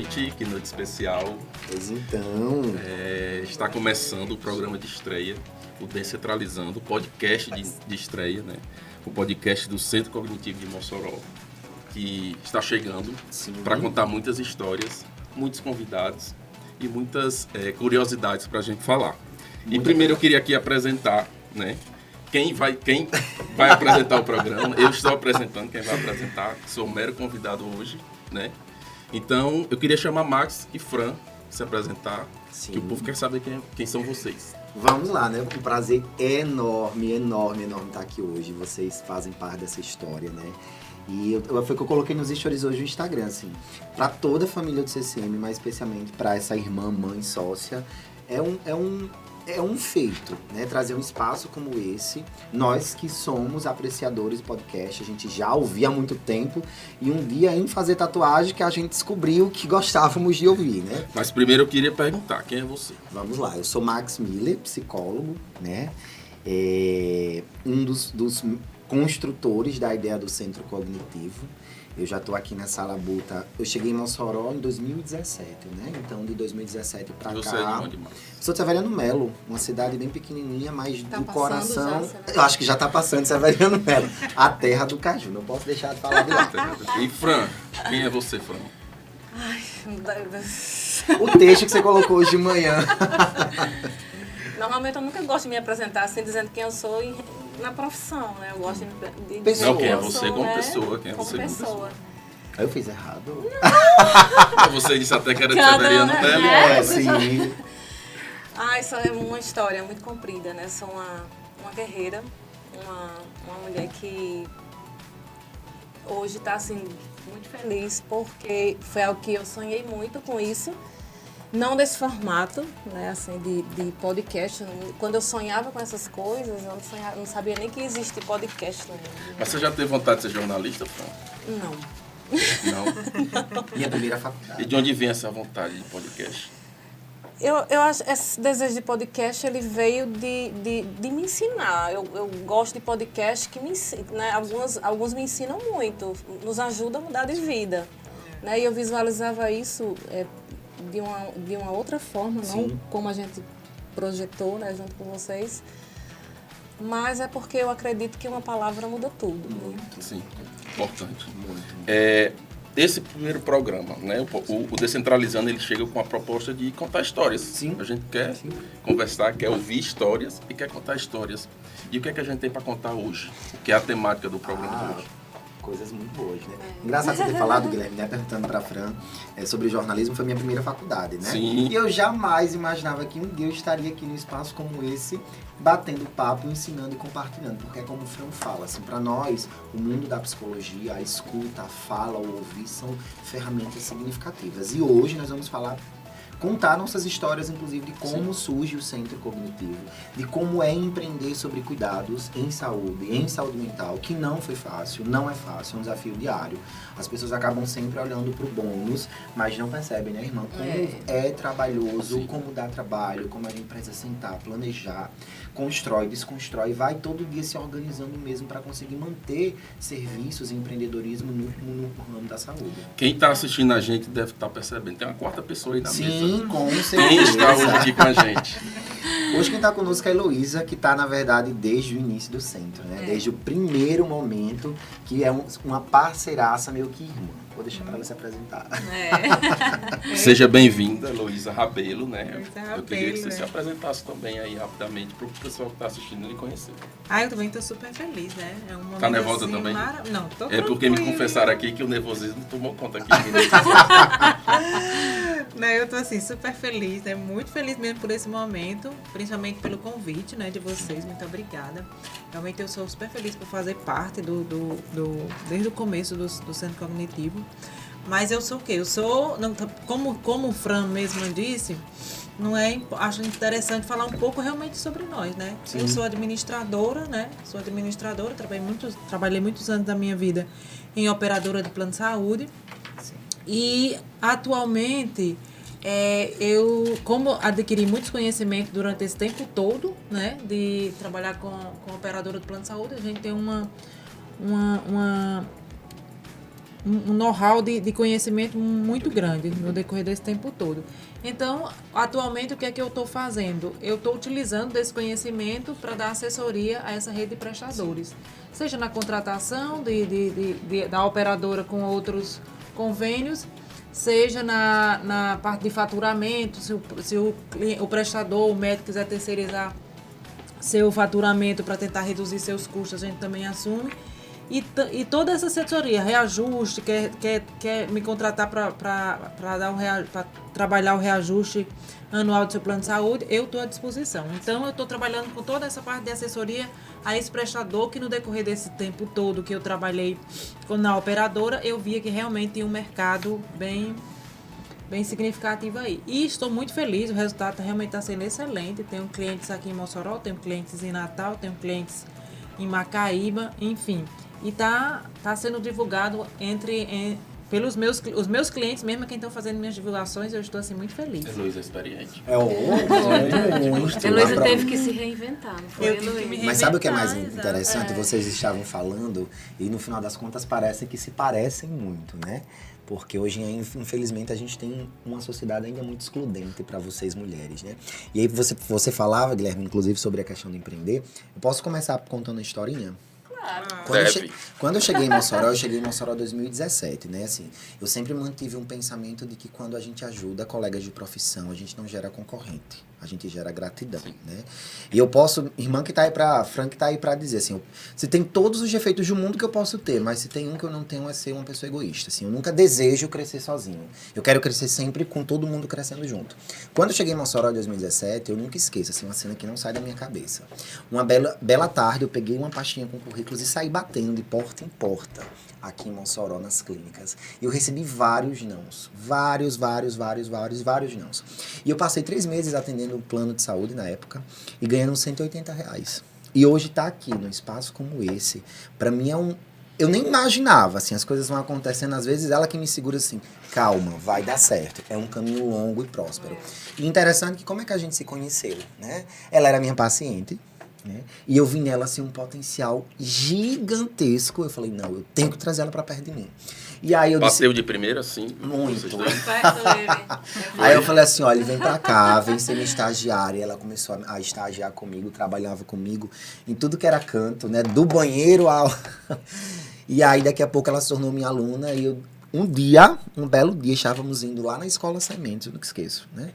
noite, que noite especial. Pois então. Está começando o programa de estreia, o Descentralizando, o podcast de estreia, né? O podcast do Centro Cognitivo de Mossoró, que está chegando para contar muitas histórias, muitos convidados e muitas curiosidades para a gente falar. E primeiro eu queria aqui apresentar, né? Quem vai apresentar o programa. Eu estou apresentando, quem vai apresentar, sou um mero convidado hoje, né? Então, eu queria chamar Max e Fran se apresentar, que o povo quer saber quem são vocês. Vamos lá, né? Um prazer enorme estar aqui hoje. Vocês fazem parte dessa história, né? E foi o que eu coloquei nos stories hoje no Instagram, assim. Pra toda a família do CCM, mas especialmente pra essa irmã, mãe, sócia, é um feito, né? Trazer um espaço como esse. Nós que somos apreciadores do podcast, a gente já ouvia há muito tempo. E um dia em fazer tatuagem que a gente descobriu que gostávamos de ouvir, né? Mas primeiro eu queria perguntar, quem é você? Vamos lá, eu sou Max Miller, psicólogo, né? Um dos construtores da ideia do Centro Cognitivo. Eu já estou aqui nessa labuta. Eu cheguei em Mossoró em 2017, né? Então, de 2017 para cá... Você é de onde, Max? Sou de Severiano Melo, uma cidade bem pequenininha, mas tá do coração... Já, eu acho que já está passando Severiano Melo. A terra do caju, não posso deixar de falar de lá. E Fran, quem é você, Fran? Ai, meu Deus. O texto que você colocou hoje de manhã. Normalmente eu nunca gosto de me apresentar assim, dizendo quem eu sou na profissão, né? Eu gosto de Pessoa. Não, quem é eu você sou, como né? pessoa. Quem é como você como pessoa. Aí eu fiz errado. Você disse até que era de Cada, Severiano né? Melo. Sim. Ah, isso é uma história muito comprida, né? Sou uma guerreira, uma mulher que hoje está assim, muito feliz, porque foi algo que eu sonhei muito com isso. Não desse formato, né, assim, de podcast. Quando eu sonhava com essas coisas, eu não sabia nem que existe podcast no mundo. Mas você já teve vontade de ser jornalista, Fran? Não. Não? Minha primeira faculdade. E de onde vem essa vontade de podcast? Eu acho que esse desejo de podcast, ele veio de me ensinar. Eu gosto de podcast que me ensinam, né? Alguns me ensinam muito, nos ajudam a mudar de vida. Né? E eu visualizava isso de uma outra forma, não como a gente projetou, né, junto com vocês. Mas é porque eu acredito que uma palavra muda tudo. Muito, sim. Importante. Muito. Esse primeiro programa, né, o Descentralizando, ele chega com a proposta de contar histórias. Sim. A gente quer conversar, quer ouvir histórias e quer contar histórias. E o que é que a gente tem para contar hoje? O que é a temática do programa de hoje? Coisas muito boas, né? Engraçado você ter falado, Guilherme, né? Perguntando pra Fran sobre jornalismo, foi minha primeira faculdade, né? Sim. E eu jamais imaginava que um dia eu estaria aqui num espaço como esse, batendo papo, ensinando e compartilhando. Porque é como o Fran fala, assim, pra nós, o mundo da psicologia, a escuta, a fala, o ouvir, são ferramentas significativas. E hoje nós vamos contar nossas histórias, inclusive, de como surge o Centro Cognitivo, de como é empreender sobre cuidados em saúde mental, que não foi fácil, não é fácil, é um desafio diário. As pessoas acabam sempre olhando para o bônus, mas não percebem, né, irmã? Como é trabalhoso, como dá trabalho, como a gente precisa sentar, planejar, constrói, desconstrói, vai todo dia se organizando mesmo para conseguir manter serviços e empreendedorismo no ramo da saúde. Quem está assistindo a gente deve estar percebendo. Tem uma quarta pessoa aí na mesa. Sim, com certeza. Quem está hoje aqui com a gente? Hoje quem está conosco é a Heloísa, que está, na verdade, desde o início do centro, né? Desde o primeiro momento, que é uma parceiraça meio que irmã. Vou deixar para ela se apresentar. Seja bem-vinda, Heloísa Rabelo, né? Heloísa Rabelo, eu queria que você se apresentasse também aí rapidamente para o pessoal que está assistindo lhe conhecer. Eu também estou super feliz, né? É um momento tá nervosa assim, também? Não, tô É porque me confessaram aqui que o nervosismo tomou conta aqui. Não, eu tô assim, super feliz, né? Muito feliz mesmo por esse momento, principalmente pelo convite, né, de vocês. Muito obrigada. Realmente eu sou super feliz por fazer parte desde o começo do Centro Cognitivo. Mas eu sou o quê? Eu sou, como o Fran mesmo disse, acho interessante falar um pouco realmente sobre nós, né? Sim. Eu sou administradora, né? Trabalhei muitos anos da minha vida em operadora de plano de saúde. Sim. E atualmente eu, como adquiri muitos conhecimentos durante esse tempo todo, né? De trabalhar com operadora de plano de saúde, a gente tem um know-how de conhecimento muito grande no decorrer desse tempo todo. Então, atualmente, o que é que eu estou fazendo? Eu estou utilizando desse conhecimento para dar assessoria a essa rede de prestadores, seja na contratação da operadora com outros convênios, seja na parte de faturamento, se o prestador, o médico quiser terceirizar seu faturamento para tentar reduzir seus custos, a gente também assume. E toda essa assessoria, reajuste, quer me contratar para trabalhar o reajuste anual do seu plano de saúde, eu estou à disposição. Então, eu estou trabalhando com toda essa parte de assessoria a esse prestador, que no decorrer desse tempo todo que eu trabalhei na operadora, eu via que realmente tinha um mercado bem significativo aí. E estou muito feliz, o resultado realmente está sendo excelente. Tenho clientes aqui em Mossoró, tenho clientes em Natal, tenho clientes em Macaíba, enfim. E tá sendo divulgado pelos os meus clientes, mesmo quem estão fazendo minhas divulgações, eu estou assim muito feliz. Heloísa é experiente. Muito. Heloísa teve que se reinventar, não foi, Heloísa? Mas sabe o que é mais Exato. interessante? Vocês estavam falando e no final das contas parece que se parecem muito, né? Porque hoje, infelizmente, a gente tem uma sociedade ainda muito excludente para vocês mulheres, né? E aí você falava, Guilherme, inclusive, sobre a questão de empreender. Eu posso começar contando a historinha? Quando eu cheguei em Mossoró, eu cheguei em Mossoró em 2017, né? Assim, eu sempre mantive um pensamento de que quando a gente ajuda colegas de profissão, a gente não gera concorrente, a gente gera gratidão, né? E eu posso, irmã que tá aí Fran que tá aí pra dizer, assim, se tem todos os defeitos do mundo que eu posso ter, mas se tem um que eu não tenho é ser uma pessoa egoísta, assim, eu nunca desejo crescer sozinho. Eu quero crescer sempre com todo mundo crescendo junto. Quando eu cheguei em Mossoró em 2017, eu nunca esqueço, assim, uma cena que não sai da minha cabeça. Uma bela tarde, eu peguei uma pastinha com currículos e saí batendo de porta em porta aqui em Mossoró, nas clínicas. E eu recebi vários nãos. Vários nãos. E eu passei 3 meses atendendo um plano de saúde na época e ganhando R$180. E hoje tá aqui, num espaço como esse, pra mim é um... Eu nem imaginava, assim, as coisas vão acontecendo, às vezes ela que me segura assim, calma, vai dar certo. É um caminho longo e próspero. E interessante que como é que a gente se conheceu, né? Ela era minha paciente, né? E eu vi nela assim, um potencial gigantesco. Eu falei, não, eu tenho que trazer ela pra perto de mim. E aí eu Bateu de primeira, assim? Muito. Perto dele. Aí eu falei assim, olha, vem pra cá, vem ser minha estagiária. Ela começou a estagiar comigo, trabalhava comigo em tudo que era canto, né? Do banheiro ao... E aí daqui a pouco ela se tornou minha aluna e eu, um belo dia, estávamos indo lá na Escola Sementes, eu nunca esqueço, né?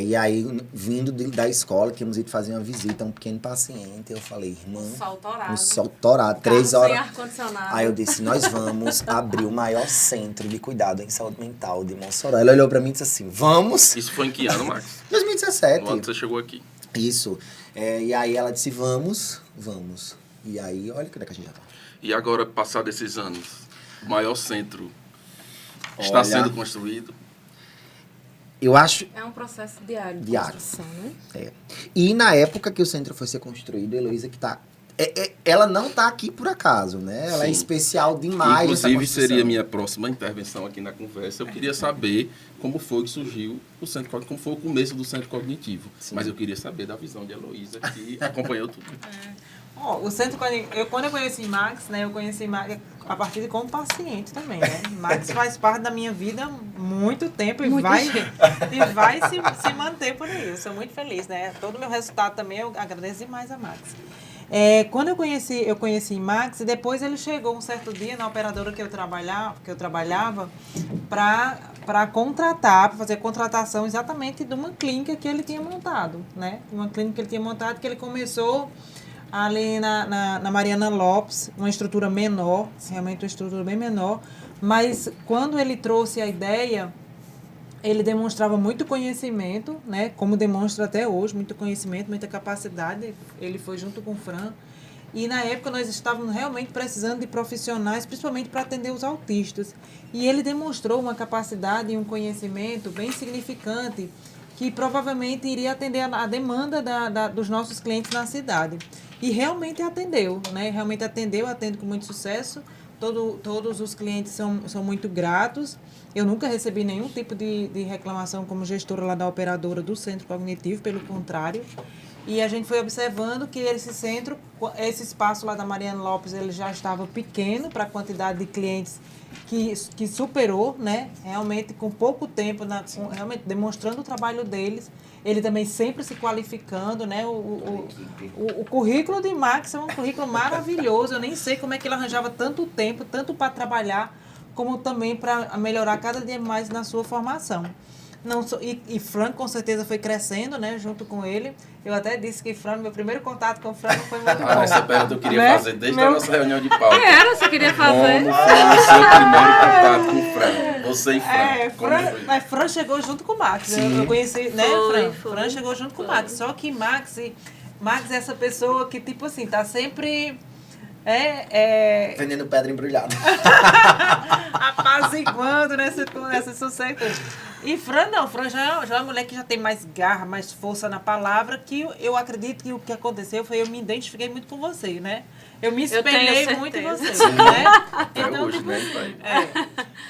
E aí, vindo da escola, que íamos ir fazer uma visita a um pequeno paciente, eu falei, irmã... Um sol torado, 3 horas. Sem ar-condicionado. Aí eu disse, nós vamos abrir o maior centro de cuidado em saúde mental de Mossoró. Ela olhou pra mim e disse assim, vamos? Isso foi em que ano, Max? 2017. No ano que você chegou aqui. Isso. E aí ela disse, vamos. E aí, olha que a gente já tá. E agora, passado esses anos, o maior centro está sendo construído? Eu acho... É um processo diário de Diário. construção, né? E na época que o centro foi ser construído, a Heloísa que tá... ela não tá aqui por acaso, né? Ela é Sim. especial demais. Inclusive, seria a minha próxima intervenção aqui na conversa. Eu queria saber como foi que surgiu o Centro Cognitivo, como foi o começo do Centro Cognitivo. Sim. Mas eu queria saber da visão de Heloísa, que acompanhou tudo. O centro, quando eu conheci Max, né, eu conheci Max a partir de como paciente também, né? Max faz parte da minha vida há muito tempo e vai se manter por aí. Eu sou muito feliz, né? Todo o meu resultado também, eu agradeço demais a Max. Quando eu conheci Max, e depois ele chegou um certo dia na operadora que eu trabalhava para contratar, para fazer contratação exatamente de uma clínica que ele tinha montado, né? Uma clínica que ele tinha montado, que ele começou ali na Mariana Lopes, uma estrutura menor, realmente uma estrutura bem menor, mas quando ele trouxe a ideia, ele demonstrava muito conhecimento, né, como demonstra até hoje, muito conhecimento, muita capacidade, ele foi junto com o Fran, e na época nós estávamos realmente precisando de profissionais, principalmente para atender os autistas, e ele demonstrou uma capacidade e um conhecimento bem significante, que provavelmente iria atender a demanda dos nossos clientes na cidade. E realmente atendeu, né? Atende com muito sucesso. Todos os clientes são muito gratos. Eu nunca recebi nenhum tipo de reclamação como gestora lá da operadora do Centro Cognitivo, pelo contrário. E a gente foi observando que esse centro, esse espaço lá da Mariana Lopes, ele já estava pequeno para a quantidade de clientes que superou, né? Realmente com pouco tempo, realmente demonstrando o trabalho deles. Ele também sempre se qualificando, né? O currículo de Max é um currículo maravilhoso. Eu nem sei como é que ele arranjava tanto tempo, tanto para trabalhar, como também para melhorar cada dia mais na sua formação. E Franco com certeza foi crescendo, né, junto com ele. Eu até disse que meu primeiro contato com o Franco foi muito bom. Essa pergunta eu queria fazer desde a nossa reunião de pauta. Você queria fazer? Como foi o seu primeiro contato com o Franco? Você e Franco. Mas Fran chegou junto com o Max. Eu conheci, né, Fran chegou junto com o Max. Só que Max é essa pessoa que, tipo assim, tá sempre... vendendo pedra embrulhada. Apaziguando nesse sucesso. E Fran já é uma mulher que já tem mais garra, mais força na palavra, que eu acredito que o que aconteceu foi eu me identifiquei muito com você, né? Eu me espelhei muito em você, né? Então, hoje, né, pai?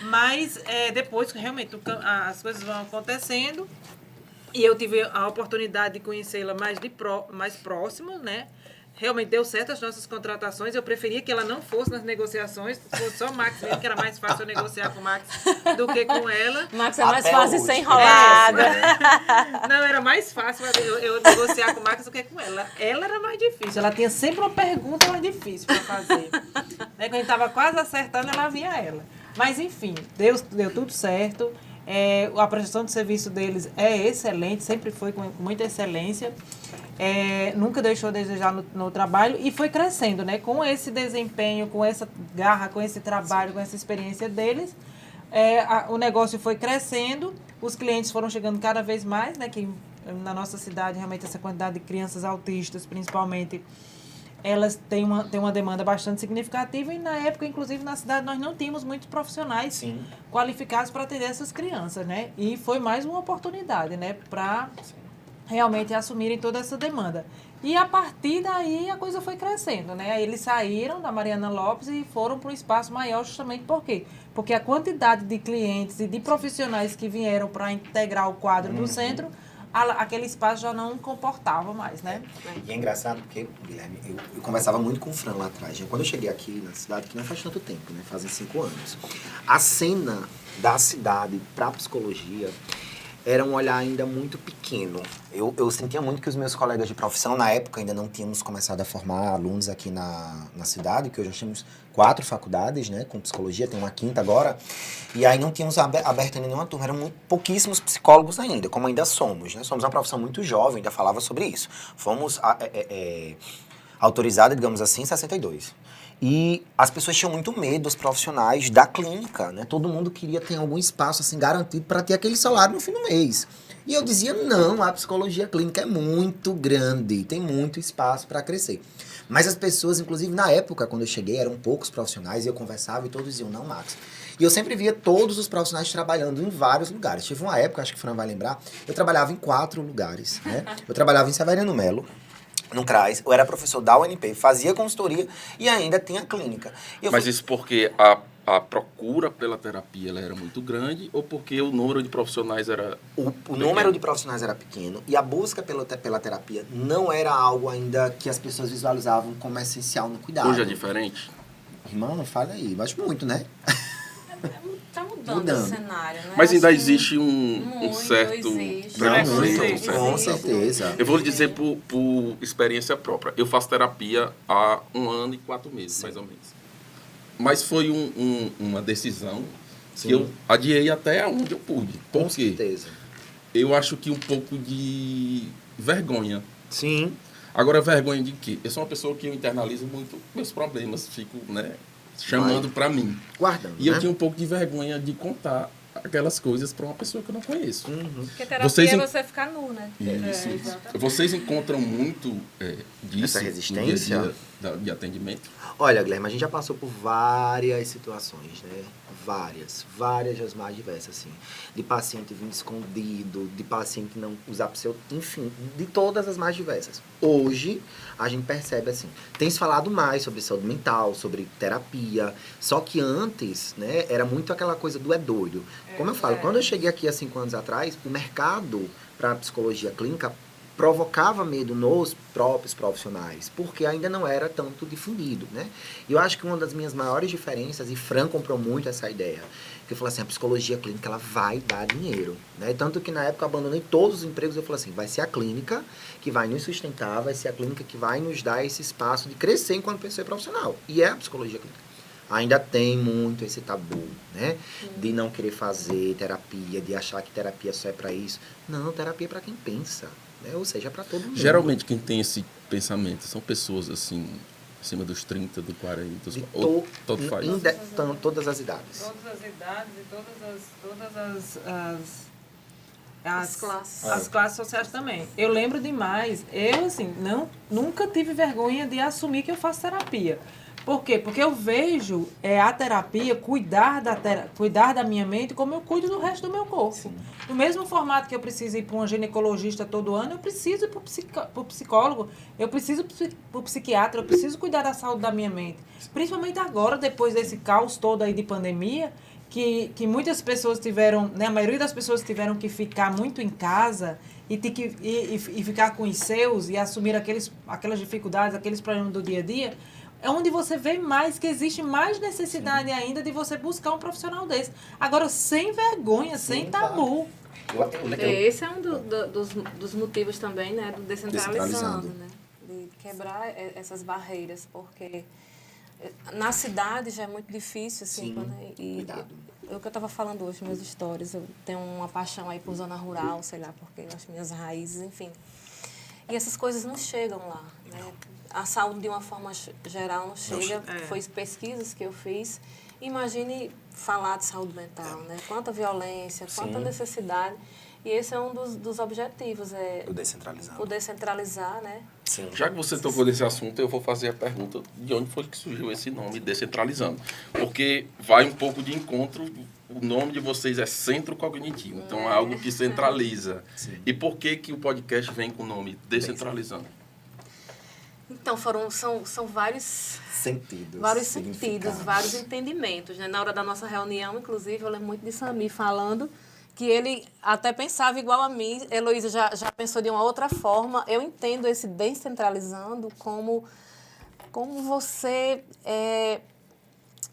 Mas depois que realmente as coisas vão acontecendo e eu tive a oportunidade de conhecê-la mais próximo, né? Realmente deu certo as nossas contratações. Eu preferia que ela não fosse nas negociações, fosse só o Max mesmo, que era mais fácil eu negociar com o Max do que com ela. Max é mais fácil de ser enrolada. Não, era mais fácil eu negociar com o Max do que com ela. Ela era mais difícil. Ela tinha sempre uma pergunta mais difícil para fazer. Quando a gente estava quase acertando, ela vinha ela. Mas, enfim, deu tudo certo. A prestação de serviço deles é excelente, sempre foi com muita excelência. Nunca deixou a desejar no trabalho e foi crescendo, né? Com esse desempenho, com essa garra, com esse trabalho, com essa experiência deles, o negócio foi crescendo, os clientes foram chegando cada vez mais, né? Que na nossa cidade, realmente, essa quantidade de crianças autistas, principalmente, elas têm uma demanda bastante significativa e, na época, inclusive, na cidade, nós não tínhamos muitos profissionais qualificados para atender essas crianças, né? E foi mais uma oportunidade, né? Para realmente assumirem toda essa demanda. E, a partir daí, a coisa foi crescendo, né? Aí eles saíram da Mariana Lopes e foram para um espaço maior justamente por quê? Porque a quantidade de clientes e de profissionais que vieram para integrar o quadro do centro, aquele espaço já não comportava mais, né? E é engraçado porque, Guilherme, eu conversava muito com o Fran lá atrás. Quando eu cheguei aqui na cidade, que não faz tanto tempo, né? Fazem 5 anos. A cena da cidade para a psicologia era um olhar ainda muito pequeno. Eu sentia muito que os meus colegas de profissão, na época, ainda não tínhamos começado a formar alunos aqui na cidade, que hoje nós temos 4 faculdades, né, com psicologia, tem uma 5ª agora, e aí não tínhamos aberto ainda nenhuma turma, eram pouquíssimos psicólogos ainda, como ainda somos, né, somos uma profissão muito jovem, ainda falava sobre isso. Fomos autorizados, digamos assim, em 62. E as pessoas tinham muito medo, os profissionais da clínica, né? Todo mundo queria ter algum espaço assim garantido para ter aquele salário no fim do mês. E eu dizia, não, a psicologia clínica é muito grande, tem muito espaço para crescer. Mas as pessoas, inclusive na época, quando eu cheguei, eram poucos profissionais e eu conversava e todos diziam, não, Max. E eu sempre via todos os profissionais trabalhando em vários lugares. Tive uma época, acho que o Fran vai lembrar, eu trabalhava em 4 lugares, né? Eu trabalhava em Severiano Melo, no CRAS, eu era professor da UNP, fazia consultoria e ainda tinha clínica. Mas isso porque a procura pela terapia ela era muito grande ou porque o número de profissionais era o número de profissionais era pequeno e a busca pela terapia não era algo ainda que as pessoas visualizavam como essencial no cuidado. Hoje é diferente? Irmão, fala aí, mas muito, né? Tá mudando o cenário, né? Mas ainda existe um certo preconceito. Com certeza. Eu vou lhe dizer por experiência própria. Eu faço terapia há 1 ano e 4 meses, mais ou menos. Mas foi uma decisão que eu adiei até onde eu pude. Por quê? Com certeza. Eu acho que um pouco de vergonha. Sim. Agora, vergonha de quê? Eu sou uma pessoa que eu internalizo muito meus problemas, fico, né, chamando para mim. Guardando, E eu tinha um pouco de vergonha de contar aquelas coisas para uma pessoa que eu não conheço. Porque terapia é você ficar nu, né? Isso. Vocês encontram muito disso essa resistência no dia a dia de atendimento? Olha, Guilherme, a gente já passou por várias situações, né? Várias as mais diversas, assim. De paciente vindo escondido, de paciente não usar pseudo, enfim, de todas as mais diversas. Hoje, a gente percebe, assim, tem se falado mais sobre saúde mental, sobre terapia, só que antes, né, era muito aquela coisa do doido. Como eu falo, quando eu cheguei aqui há 5 anos atrás, o mercado para psicologia clínica provocava medo nos próprios profissionais, porque ainda não era tanto difundido, né? E eu acho que uma das minhas maiores diferenças, e Fran comprou muito essa ideia, que eu falei assim, a psicologia clínica, ela vai dar dinheiro, né? Tanto que na época eu abandonei todos os empregos, eu falei assim, vai ser a clínica que vai nos sustentar, vai ser a clínica que vai nos dar esse espaço de crescer enquanto pessoa profissional. E é a psicologia clínica. Ainda tem muito esse tabu, né? De não querer fazer terapia, de achar que terapia só é para isso. Não, terapia é para quem pensa, né? Ou seja, é para todo mundo. Geralmente quem tem esse pensamento são pessoas assim, acima dos 30, dos 40, ou tanto faz. Todas as idades. Todas as idades e todas As classes. As classes sociais também. Eu lembro demais, eu assim, nunca tive vergonha de assumir que eu faço terapia. Por quê? Porque eu vejo a terapia cuidar da minha mente como eu cuido do resto do meu corpo. Sim. No mesmo formato que eu preciso ir para um ginecologista todo ano, eu preciso ir para o psicólogo, eu preciso ir para o psiquiatra, eu preciso cuidar da saúde da minha mente. Principalmente agora, depois desse caos todo aí de pandemia, que muitas pessoas tiveram, né, a maioria das pessoas tiveram que ficar muito em casa e ficar com os seus e assumir aquelas dificuldades, aqueles problemas do dia a dia. É onde você vê mais, que existe mais necessidade ainda de você buscar um profissional desse. Agora, sem vergonha, sem tabu. Esse é um dos motivos também, né, do descentralizando, né? De quebrar essas barreiras, porque na cidade já é muito difícil, assim, cuidado. O que eu estava falando hoje, meus stories, eu tenho uma paixão aí por zona rural, sei lá, porque as minhas raízes, enfim. E essas coisas não chegam lá, né? A saúde, de uma forma geral, não chega. Foi pesquisas que eu fiz. Imagine falar de saúde mental, né? Quanta violência, quanta necessidade. E esse é um dos objetivos. O descentralizar, né? Sim. Já que você tocou nesse assunto, eu vou fazer a pergunta de onde foi que surgiu esse nome, Descentralizando. Porque vai um pouco de encontro, o nome de vocês é Centro Cognitivo, então é algo que centraliza. Sim. E por que o podcast vem com o nome Descentralizando? Então, são vários sentidos, vários entendimentos, né? Na hora da nossa reunião, inclusive, eu lembro muito de Samir falando que ele até pensava igual a mim. Heloísa já pensou de uma outra forma. Eu entendo esse descentralizando como você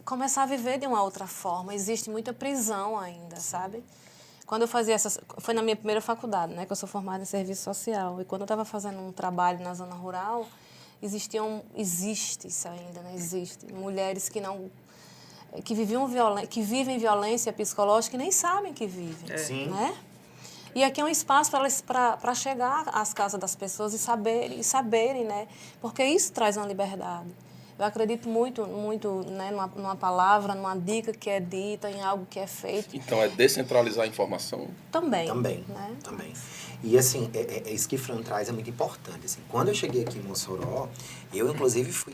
começar a viver de uma outra forma. Existe muita prisão ainda, sabe? Quando eu fazia foi na minha primeira faculdade, né? Que eu sou formada em serviço social. E quando eu estava fazendo um trabalho na zona rural, existe isso ainda, né? Existe mulheres que vivem violência psicológica e nem sabem que vivem, né? E aqui é um espaço para chegar às casas das pessoas e saberem, né? Porque isso traz uma liberdade. Eu acredito muito, né, numa palavra, numa dica que é dita, em algo que é feito. Então, é descentralizar a informação? Também. Né? Também. E, assim, isso que Fran traz é muito importante. Assim, quando eu cheguei aqui em Mossoró, eu, inclusive, fui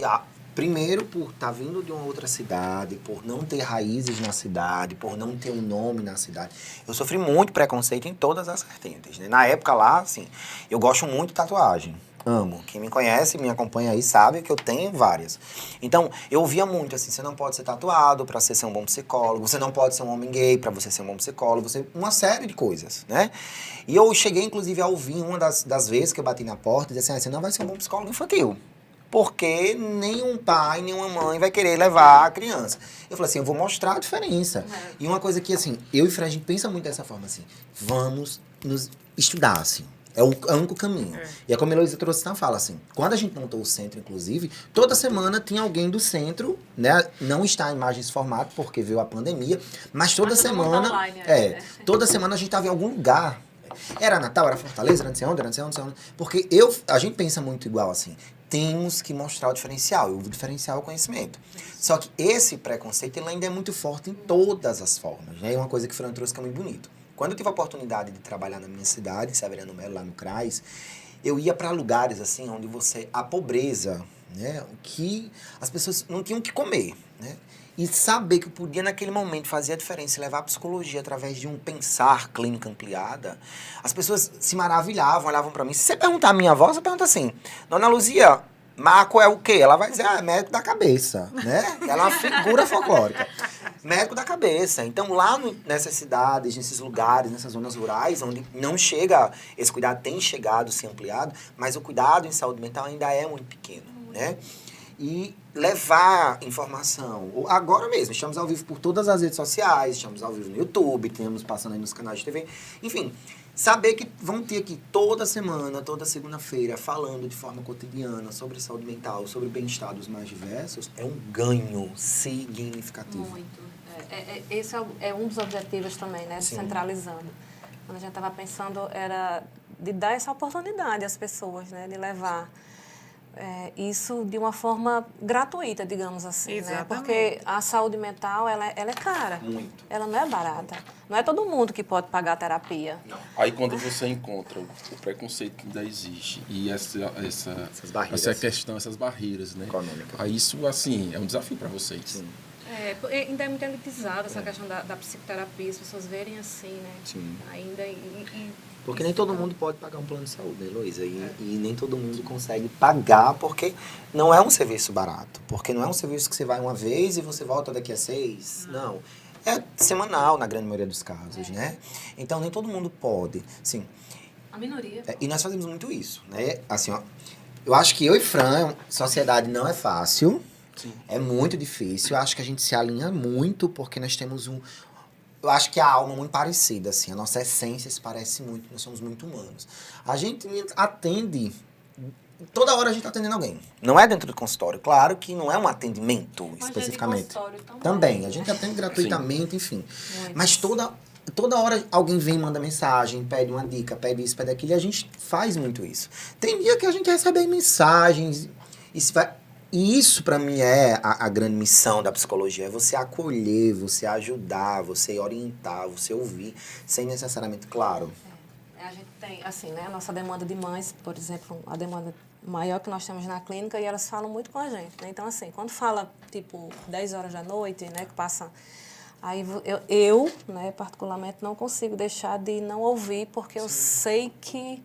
primeiro por estar vindo de uma outra cidade, por não ter raízes na cidade, por não ter um nome na cidade. Eu sofri muito preconceito em todas as vertentes, né? Na época lá, assim, eu gosto muito de tatuagem. Amo. Quem me conhece, me acompanha aí, sabe que eu tenho várias. Então, eu ouvia muito assim, você não pode ser tatuado para ser um bom psicólogo, você não pode ser um homem gay para você ser um bom psicólogo, uma série de coisas, né? E eu cheguei, inclusive, a ouvir uma das vezes que eu bati na porta e disse assim, você não vai ser um bom psicólogo infantil. Porque nenhum pai, nenhuma mãe vai querer levar a criança. Eu falei assim, eu vou mostrar a diferença. E uma coisa que, assim, eu e Fran, a gente pensa muito dessa forma, assim, vamos nos estudar, assim. É o único caminho. E é como a Heloísa trouxe na fala, assim, quando a gente montou o centro, inclusive, toda semana tinha alguém do centro, né? Não está em mais nesse formato, porque veio a pandemia, mas toda semana... Online, toda semana a gente estava em algum lugar. Era Natal, era Fortaleza, era não sei onde. Porque a gente pensa muito igual, assim. Temos que mostrar o diferencial. E o diferencial é o conhecimento. Só que esse preconceito, ele ainda é muito forte em todas as formas, né? E uma coisa que o Fran trouxe que é muito bonito. Quando eu tive a oportunidade de trabalhar na minha cidade, em Severiano Melo, lá no CRAS, eu ia para lugares assim onde a pobreza, né, que as pessoas não tinham o que comer, né? E saber que eu podia naquele momento fazer a diferença e levar a psicologia através de um pensar clínica ampliada, as pessoas se maravilhavam, olhavam para mim. Se você perguntar a minha avó, você pergunta assim, Dona Luzia, Marco é o quê? Ela vai dizer, é médico da cabeça, né? Ela é uma figura folclórica. Médico da cabeça. Então, lá nessas cidades, nesses lugares, nessas zonas rurais, onde não chega, esse cuidado tem chegado, se ampliado, mas o cuidado em saúde mental ainda é muito pequeno, né? E levar informação. Agora mesmo, estamos ao vivo por todas as redes sociais, estamos ao vivo no YouTube, temos passando aí nos canais de TV. Enfim, saber que vão ter aqui toda semana, toda segunda-feira, falando de forma cotidiana sobre saúde mental, sobre bem-estar dos mais diversos, é um ganho significativo. Muito. Esse é um dos objetivos também, né? Sim. Descentralizando. Quando a gente estava pensando, era de dar essa oportunidade às pessoas, né? De levar isso de uma forma gratuita, digamos assim. Exatamente. Né? Porque a saúde mental, ela é cara. Muito. Ela não é barata. Não é todo mundo que pode pagar a terapia. Não. Aí quando você encontra o preconceito que ainda existe e Essas barreiras. essa questão, essas barreiras, né? Econômicas. Aí isso, assim, é um desafio para vocês. Sim. Ainda é muito elitizada essa questão da psicoterapia, as pessoas verem assim, né? Sim. Ainda Porque nem todo mundo pode pagar um plano de saúde, né, Heloísa? E nem todo mundo consegue pagar, porque não é um serviço barato. Porque não é um serviço que você vai uma vez e você volta daqui a 6. Não. É semanal, na grande maioria dos casos, né? Então, nem todo mundo pode. Sim. a minoria. E nós fazemos muito isso, né? Assim, ó, eu acho que eu e Fran, sociedade não é fácil. Sim. É muito difícil. Eu acho que a gente se alinha muito, porque nós temos eu acho que a alma é muito parecida, assim. A nossa essência se parece muito. Nós somos muito humanos. A gente atende... Toda hora a gente está atendendo alguém. Não é dentro do consultório. Claro que não é um atendimento, Mas especificamente. é de consultório Também. A gente atende gratuitamente, enfim. Muito. Mas toda hora alguém vem, manda mensagem, pede uma dica, pede isso, pede aquilo. E a gente faz muito isso. Tem dia que a gente recebe aí mensagens. E isso, para mim, é a grande missão da psicologia. É você acolher, você ajudar, você orientar, você ouvir, sem necessariamente, claro. A gente tem, assim, né, a nossa demanda de mães, por exemplo, a demanda maior que nós temos na clínica, e elas falam muito com a gente, né? Então, assim, quando fala, tipo, 10 horas da noite, né, que passa... Aí eu, né, particularmente, não consigo deixar de não ouvir, porque eu sei que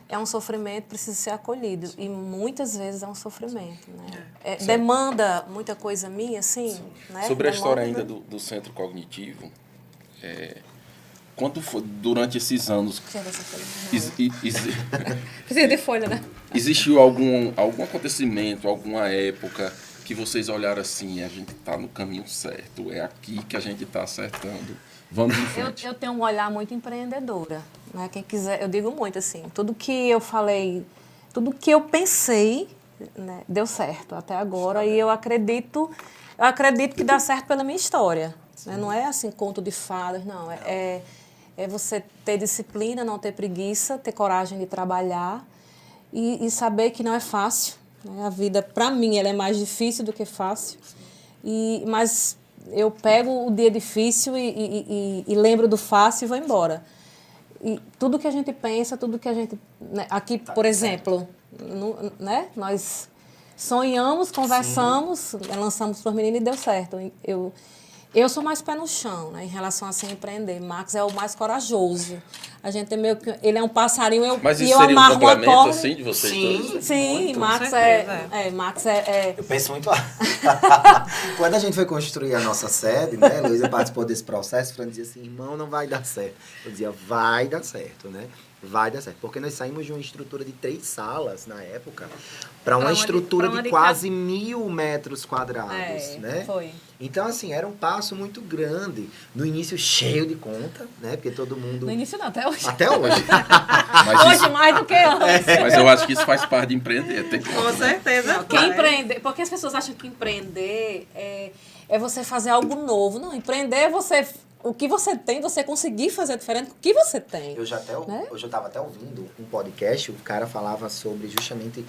é um sofrimento, precisa ser acolhido. Sim. E muitas vezes é um sofrimento, né? Demanda muita coisa minha, assim, né? Sobre a história ainda do centro cognitivo, quando foi, durante esses anos, precisa de folha, né? existiu algum acontecimento, alguma época que vocês olharam assim, a gente está no caminho certo, é aqui que a gente está acertando, vamos em frente? Eu tenho um olhar muito empreendedora, né? Quem quiser, eu digo muito assim, tudo que eu falei, tudo que eu pensei, né, deu certo até agora, e eu acredito que dá certo pela minha história, né? Não é assim conto de fadas, não, é você ter disciplina, não ter preguiça, ter coragem de trabalhar e saber que não é fácil, né? A vida, para mim, ela é mais difícil do que fácil, mas eu pego o dia difícil e lembro do fácil e vou embora. E tudo que a gente pensa, tudo que a gente... Né, aqui, por exemplo, né, nós sonhamos, conversamos, lançamos para os meninos e deu certo. Eu sou mais pé no chão, né, em relação a se empreender. Marcos é o mais corajoso. A gente é meio que... Ele é um passarinho, Mas isso eu seria um amarro uma complemento, corda. assim, de vocês todos? Sim, Muito, Marcos com certeza. Marcos Eu penso muito... Quando a gente foi construir a nossa sede, né, Luísa participou desse processo, Fran dizia assim, irmão, não vai dar certo. Eu dizia, vai dar certo, né? Vai dar certo. Porque nós saímos de uma estrutura de 3 salas, na época, para uma estrutura de quase 1.000 metros quadrados, né? Foi. Então, assim, era um passo muito grande. No início, cheio de conta, né? Porque todo mundo... No início não, até hoje. Até hoje. Mas Hoje isso- mais do que antes. Mas eu acho que isso faz parte de empreender. Tem que Com certeza. Que empreender, porque as pessoas acham que empreender é você fazer algo novo. Não, empreender é você... O que você tem, você conseguir fazer diferente do que você tem. Eu já Né? estava até ouvindo um podcast, o cara falava sobre justamente...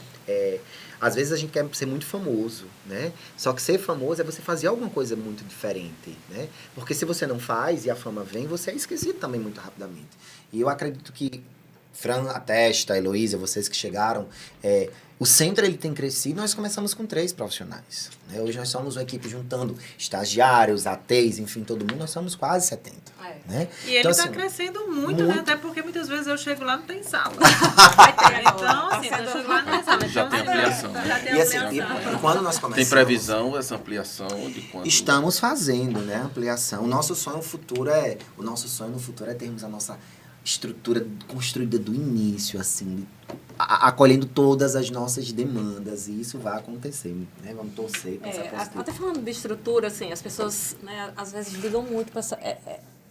às vezes a gente quer ser muito famoso, né? Só que ser famoso é você fazer alguma coisa muito diferente, né? Porque se você não faz e a fama vem, você é esquecido também muito rapidamente. E eu acredito que Fran atesta, Heloísa, vocês que chegaram... o centro ele tem crescido, nós começamos com 3 profissionais. Né? Hoje nós somos uma equipe juntando estagiários, ATs, enfim, todo mundo, nós somos quase 70. Né? E ele Então, está assim, crescendo muito, né? Até porque muitas vezes eu chego lá e não tem sala. Vai ter agora. Então, assim, Tá eu sendo- chego lá e não tem sala. Já Então, tem ampliação. Não, tem E assim, ampliação. e quando nós Tem começamos... previsão essa ampliação de quando? Estamos fazendo, né, ampliação. O nosso sonho no futuro é termos a nossa estrutura construída do início, assim, acolhendo todas as nossas demandas, e isso vai acontecer, né? Vamos torcer, pensar positivo. Até falando de estrutura, assim, as pessoas, né, às vezes ligam muito para essa...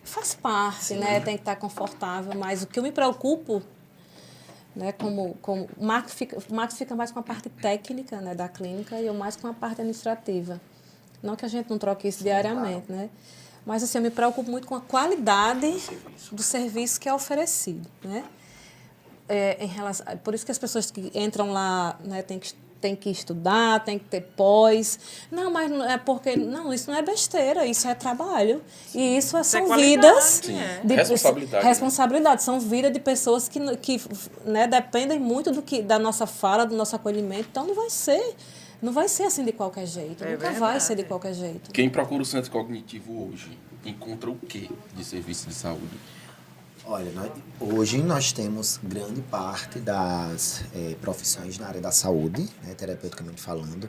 faz parte, né? Tem que estar confortável, mas o que eu me preocupo, né, como o Marcos fica mais com a parte técnica, né, da clínica, e eu mais com a parte administrativa. Não que a gente não troque isso diariamente, né? Mas assim, eu me preocupo muito com a qualidade do serviço que é oferecido, né? Por isso que as pessoas que entram lá, né, tem que estudar, tem que ter pós. Não, mas não é porque... Não, isso não é besteira, isso é trabalho. E isso são vidas... De responsabilidade. Responsabilidade. São vidas de pessoas que né, dependem muito da nossa fala, do nosso acolhimento. Então, não vai ser assim de qualquer jeito. Nunca vai ser de qualquer jeito. Quem procura o centro cognitivo hoje encontra o quê de serviço de saúde? Olha, hoje nós temos grande parte das profissões na área da saúde, né, terapeuticamente falando.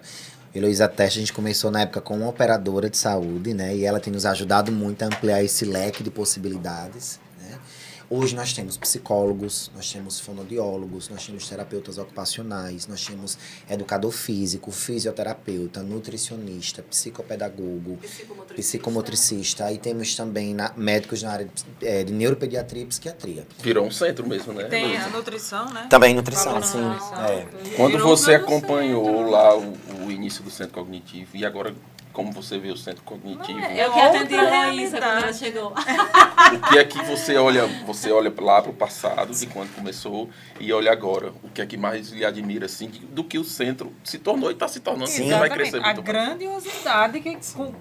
Heloísa Teste, a gente começou na época com uma operadora de saúde, né, e ela tem nos ajudado muito a ampliar esse leque de possibilidades, né. Hoje nós temos psicólogos, nós temos fonoaudiólogos, nós temos terapeutas ocupacionais, nós temos educador físico, fisioterapeuta, nutricionista, psicopedagogo, psicomotricista. Aí temos também médicos na área de neuropediatria e psiquiatria. Virou um centro mesmo, né? Tem a nutrição, né? Também nutrição, sim. Quando você acompanhou lá o início do centro cognitivo e agora como você vê o centro cognitivo? Eu que atendi a Raíssa quando ela chegou. O que é que você olha lá para o passado, de quando começou, e olha agora? O que é que mais lhe admira, assim, do que o centro se tornou e está se tornando? Sim, vai crescer muito a mais. grandiosidade,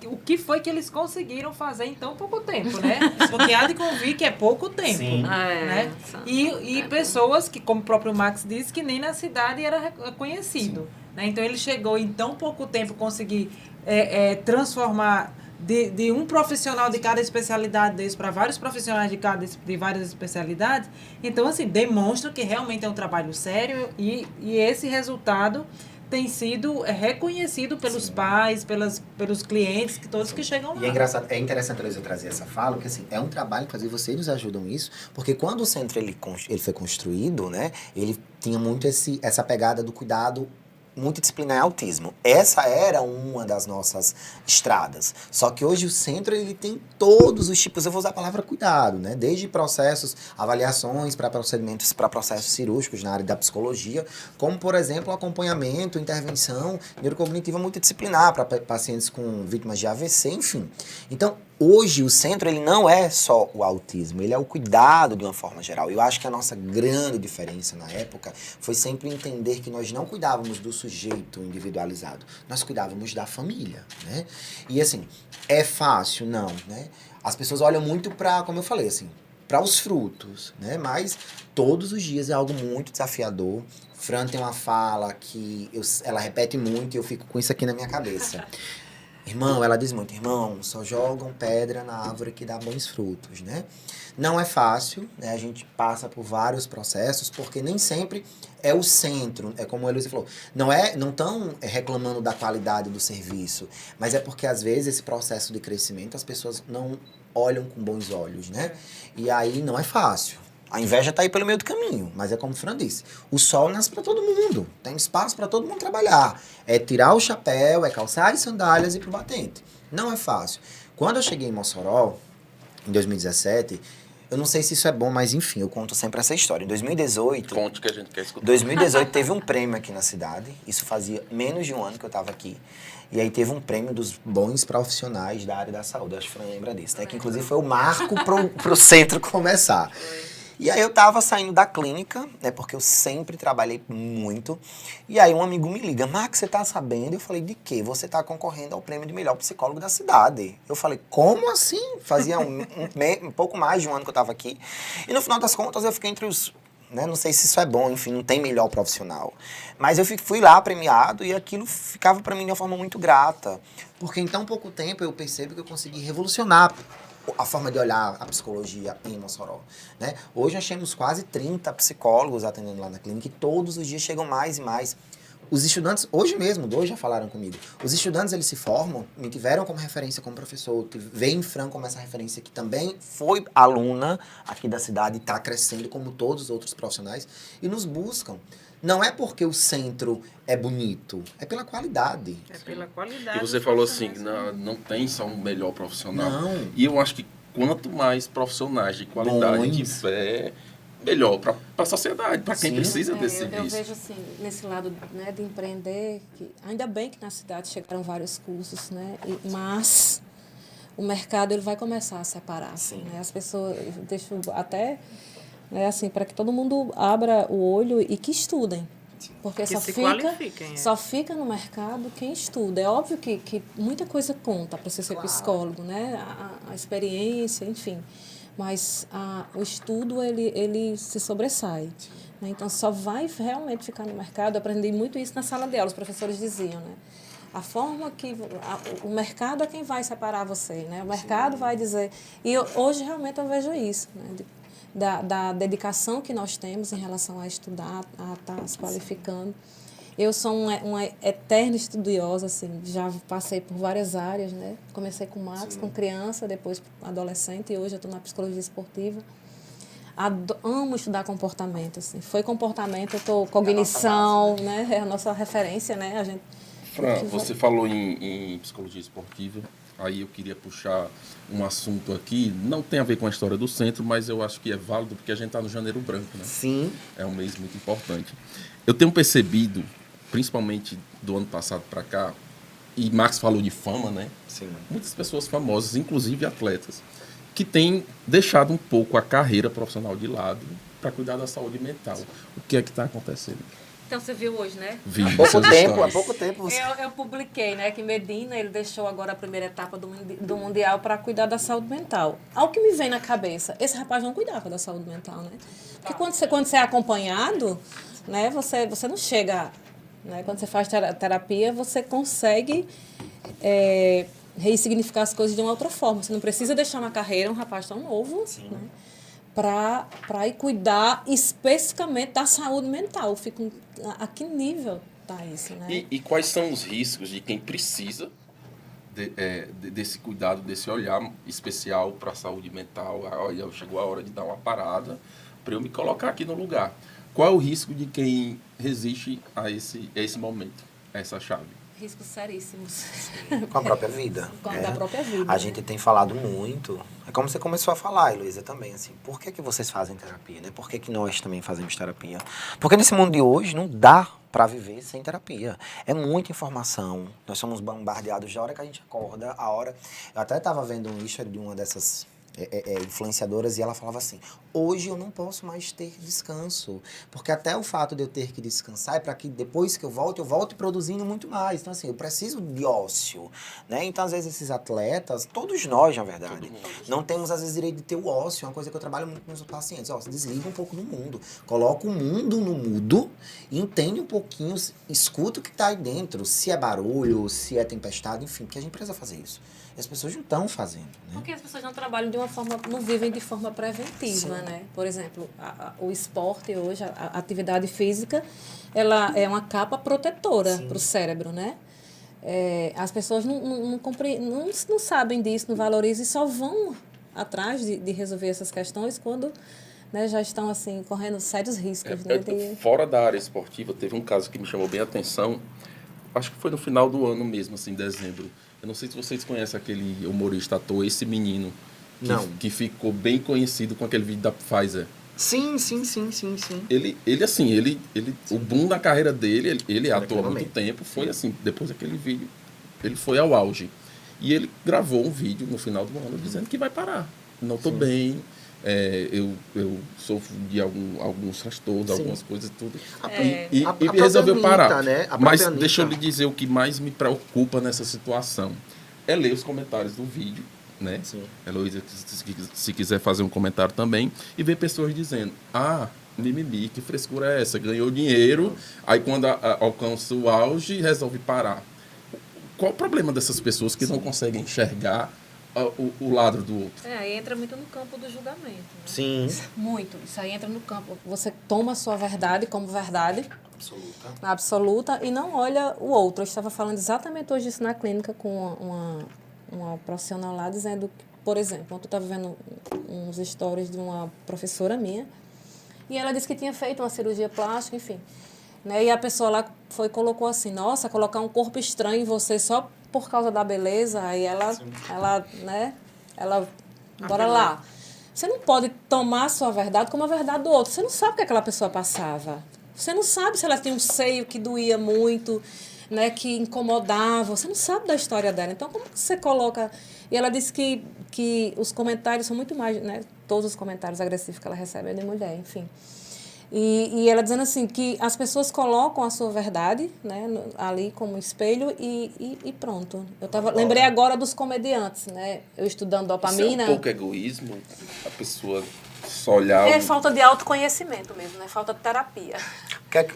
o que foi que eles conseguiram fazer em tão pouco tempo, né? Porque há de convir que é pouco tempo. Sim. Né? E pessoas que, como o próprio Max disse, que nem na cidade era conhecido. Né? Então, ele chegou em tão pouco tempo conseguir transformar de um profissional de cada especialidade desse para vários profissionais de várias especialidades. Então, assim, demonstra que realmente é um trabalho sério e esse resultado tem sido reconhecido pelos pais, pelos clientes, todos que chegam lá. E é interessante eu trazer essa fala, porque assim, é um trabalho, inclusive vocês nos ajudam nisso, porque quando o centro ele foi construído, né, ele tinha muito essa pegada do cuidado multidisciplinar em autismo. Essa era uma das nossas estradas. Só que hoje o centro ele tem todos os tipos, eu vou usar a palavra cuidado, né? Desde processos, avaliações para procedimentos, para processos cirúrgicos na área da psicologia, como, por exemplo, acompanhamento, intervenção neurocognitiva multidisciplinar para pacientes com vítimas de AVC, enfim. Então, hoje o centro ele não é só o autismo, ele é o cuidado de uma forma geral. Eu acho que a nossa grande diferença na época foi sempre entender que nós não cuidávamos do sujeito individualizado, nós cuidávamos da família, né? E assim, é fácil? Não, né? As pessoas olham muito para, como eu falei, assim, para os frutos, né? Mas todos os dias é algo muito desafiador. Fran tem uma fala que ela repete muito e eu fico com isso aqui na minha cabeça. Irmão, ela diz muito, irmão, só jogam pedra na árvore que dá bons frutos, né? Não é fácil, né? A gente passa por vários processos, porque nem sempre é o centro, é como a Heloísa falou, não estão reclamando da qualidade do serviço, mas é porque às vezes esse processo de crescimento as pessoas não olham com bons olhos, né? E aí não é fácil. A inveja está aí pelo meio do caminho, mas é como o Fran disse, o sol nasce para todo mundo, tem espaço para todo mundo trabalhar. É tirar o chapéu, é calçar as sandálias e ir pro batente. Não é fácil. Quando eu cheguei em Mossoró, em 2017, eu não sei se isso é bom, mas enfim, eu conto sempre essa história. Em 2018... Conte que a gente quer escutar. 2018 teve um prêmio aqui na cidade, isso fazia menos de um ano que eu estava aqui. E aí teve um prêmio dos bons profissionais da área da saúde, acho que o Fran lembra disso, né? Que inclusive foi o marco pro centro começar. E aí eu tava saindo da clínica, né, porque eu sempre trabalhei muito, e aí um amigo me liga, Max, você tá sabendo? Eu falei, de quê? Você tá concorrendo ao prêmio de melhor psicólogo da cidade. Eu falei, como assim? Fazia um pouco mais de um ano que eu tava aqui, e no final das contas eu fiquei entre os, né, não sei se isso é bom, enfim, não tem melhor profissional. Mas eu fui lá premiado e aquilo ficava pra mim de uma forma muito grata, porque em tão pouco tempo eu percebo que eu consegui revolucionar a forma de olhar a psicologia em Mossoró, né? Hoje nós temos quase 30 psicólogos atendendo lá na clínica e todos os dias chegam mais e mais. Os estudantes, hoje mesmo, dois já falaram comigo, os estudantes, eles se formam, me tiveram como referência como professor, veem Fran como essa referência que também foi aluna aqui da cidade e está crescendo como todos os outros profissionais, e nos buscam. Não é porque o centro é bonito, é pela qualidade. É pela qualidade. E você falou assim, não tem só um melhor profissional. Não. E eu acho que quanto mais profissionais de qualidade tiver, melhor para a sociedade, para quem precisa desse eu serviço. vejo assim, nesse lado, né, de empreender, que ainda bem que na cidade chegaram vários cursos, né, mas o mercado ele vai começar a separar. Assim, né, as pessoas, deixo até, né, assim, para que todo mundo abra o olho e que estudem. Porque só fica no mercado quem estuda. É óbvio que muita coisa conta para você ser psicólogo, né? A experiência, enfim. Mas o estudo, ele se sobressai. Né? Então, só vai realmente ficar no mercado. Eu aprendi muito isso na sala de aula, os professores diziam, né? A forma que... o mercado é quem vai separar você, né? O mercado vai dizer... E hoje, realmente, eu vejo isso, né? Da dedicação que nós temos em relação a estudar, a estar se qualificando. Eu sou uma eterna estudiosa, assim, já passei por várias áreas, né? Comecei com Max, com criança, depois adolescente, e hoje eu estou na psicologia esportiva. Amo estudar comportamento, assim. Foi comportamento, eu estou cognição, né? É a nossa referência, né? A gente... Fran, você falou em psicologia esportiva. Aí eu queria puxar um assunto aqui, não tem a ver com a história do centro, mas eu acho que é válido porque a gente está no Janeiro Branco, né? Sim. É um mês muito importante. Eu tenho percebido, principalmente do ano passado para cá, e Max falou de fama, né? Sim. Muitas pessoas famosas, inclusive atletas, que têm deixado um pouco a carreira profissional de lado para cuidar da saúde mental. O que é que está acontecendo? Então, você viu hoje, né? Vi Há pouco seus tempo, stories. há pouco tempo. Você... Eu publiquei, né, que Medina, ele deixou agora a primeira etapa do Mundial para cuidar da saúde mental. Ao que me vem na cabeça, esse rapaz não cuidava da saúde mental, né? Porque quando você é acompanhado, né, você não chega... Né, quando você faz terapia, você consegue ressignificar as coisas de uma outra forma. Você não precisa deixar uma carreira, um rapaz tão novo, né, para ir cuidar especificamente da saúde mental. Fico, a que nível está isso, né? E quais são os riscos de quem precisa desse cuidado, desse olhar especial para a saúde mental? Olha, chegou a hora de dar uma parada para eu me colocar aqui no lugar. Qual é o risco de quem resiste a esse momento, a essa chave? Riscos seríssimos. Com a própria vida. Com a própria vida. A gente tem falado muito. É como você começou a falar, Heloísa, também, assim. Por que vocês fazem terapia, né? Por que nós também fazemos terapia? Porque nesse mundo de hoje não dá para viver sem terapia. É muita informação. Nós somos bombardeados da hora que a gente acorda, a hora... Eu até estava vendo um history de uma dessas... influenciadoras, e ela falava assim: hoje eu não posso mais ter descanso, porque até o fato de eu ter que descansar é para que depois que eu volte produzindo muito mais. Então, assim, eu preciso de ócio, né? Então, às vezes, esses atletas, todos nós, na verdade, não temos, às vezes, direito de ter o ócio. É uma coisa que eu trabalho muito com os pacientes. Ó, desliga um pouco do mundo, coloca o mundo no mudo e entende um pouquinho, escuta o que está aí dentro, se é barulho, se é tempestade, enfim, porque a gente precisa fazer isso. E as pessoas não estão fazendo, né? Porque as pessoas não trabalham de uma forma, não vivem de forma preventiva, né? Por exemplo, o esporte hoje, a atividade física, ela é uma capa protetora para o cérebro, né? As pessoas não sabem disso, não valorizam e só vão atrás de resolver essas questões quando, né, já estão assim correndo sérios riscos. Né? Fora da área esportiva, teve um caso que me chamou bem a atenção. Acho que foi no final do ano mesmo, assim, dezembro. Eu não sei se vocês conhecem aquele humorista ator, esse menino, que ficou bem conhecido com aquele vídeo da Pfizer. Sim. Ele o boom da carreira dele, ele atua há muito tempo, foi assim, depois daquele vídeo, ele foi ao auge. E ele gravou um vídeo no final do ano dizendo que vai parar. Não estou bem, eu sofro de alguns transtornos, algumas coisas e tudo. E resolveu parar. Né? Mas deixa eu lhe dizer o que mais me preocupa nessa situação. É ler os comentários do vídeo, né? Heloísa, se quiser fazer um comentário também, e ver pessoas dizendo: mimimi, que frescura é essa? Ganhou dinheiro, aí quando alcança o auge, resolve parar. Qual o problema dessas pessoas que não conseguem enxergar o lado do outro. Aí entra muito no campo do julgamento. Né? Sim. Muito. Isso aí entra no campo. Você toma a sua verdade como verdade Absoluta. absoluta e não olha o outro. Eu estava falando exatamente hoje isso na clínica com uma profissional lá, dizendo que, por exemplo, ontem eu estava vendo uns stories de uma professora minha e ela disse que tinha feito uma cirurgia plástica, enfim. Né? E a pessoa lá colocou assim, nossa, colocar um corpo estranho em você só por causa da beleza, aí ela bora lá. Você não pode tomar a sua verdade como a verdade do outro. Você não sabe o que aquela pessoa passava. Você não sabe se ela tinha um seio que doía muito, né, que incomodava. Você não sabe da história dela. Então, como que você coloca... E ela disse que os comentários são muito mais... Né, todos os comentários agressivos que ela recebe é de mulher, enfim. E ela dizendo assim, que as pessoas colocam a sua verdade, né, ali como espelho e pronto. Lembrei agora dos comediantes, né? Eu estudando dopamina. Isso é um pouco egoísmo, a pessoa só olhar... É falta de autoconhecimento mesmo, né? Falta de terapia.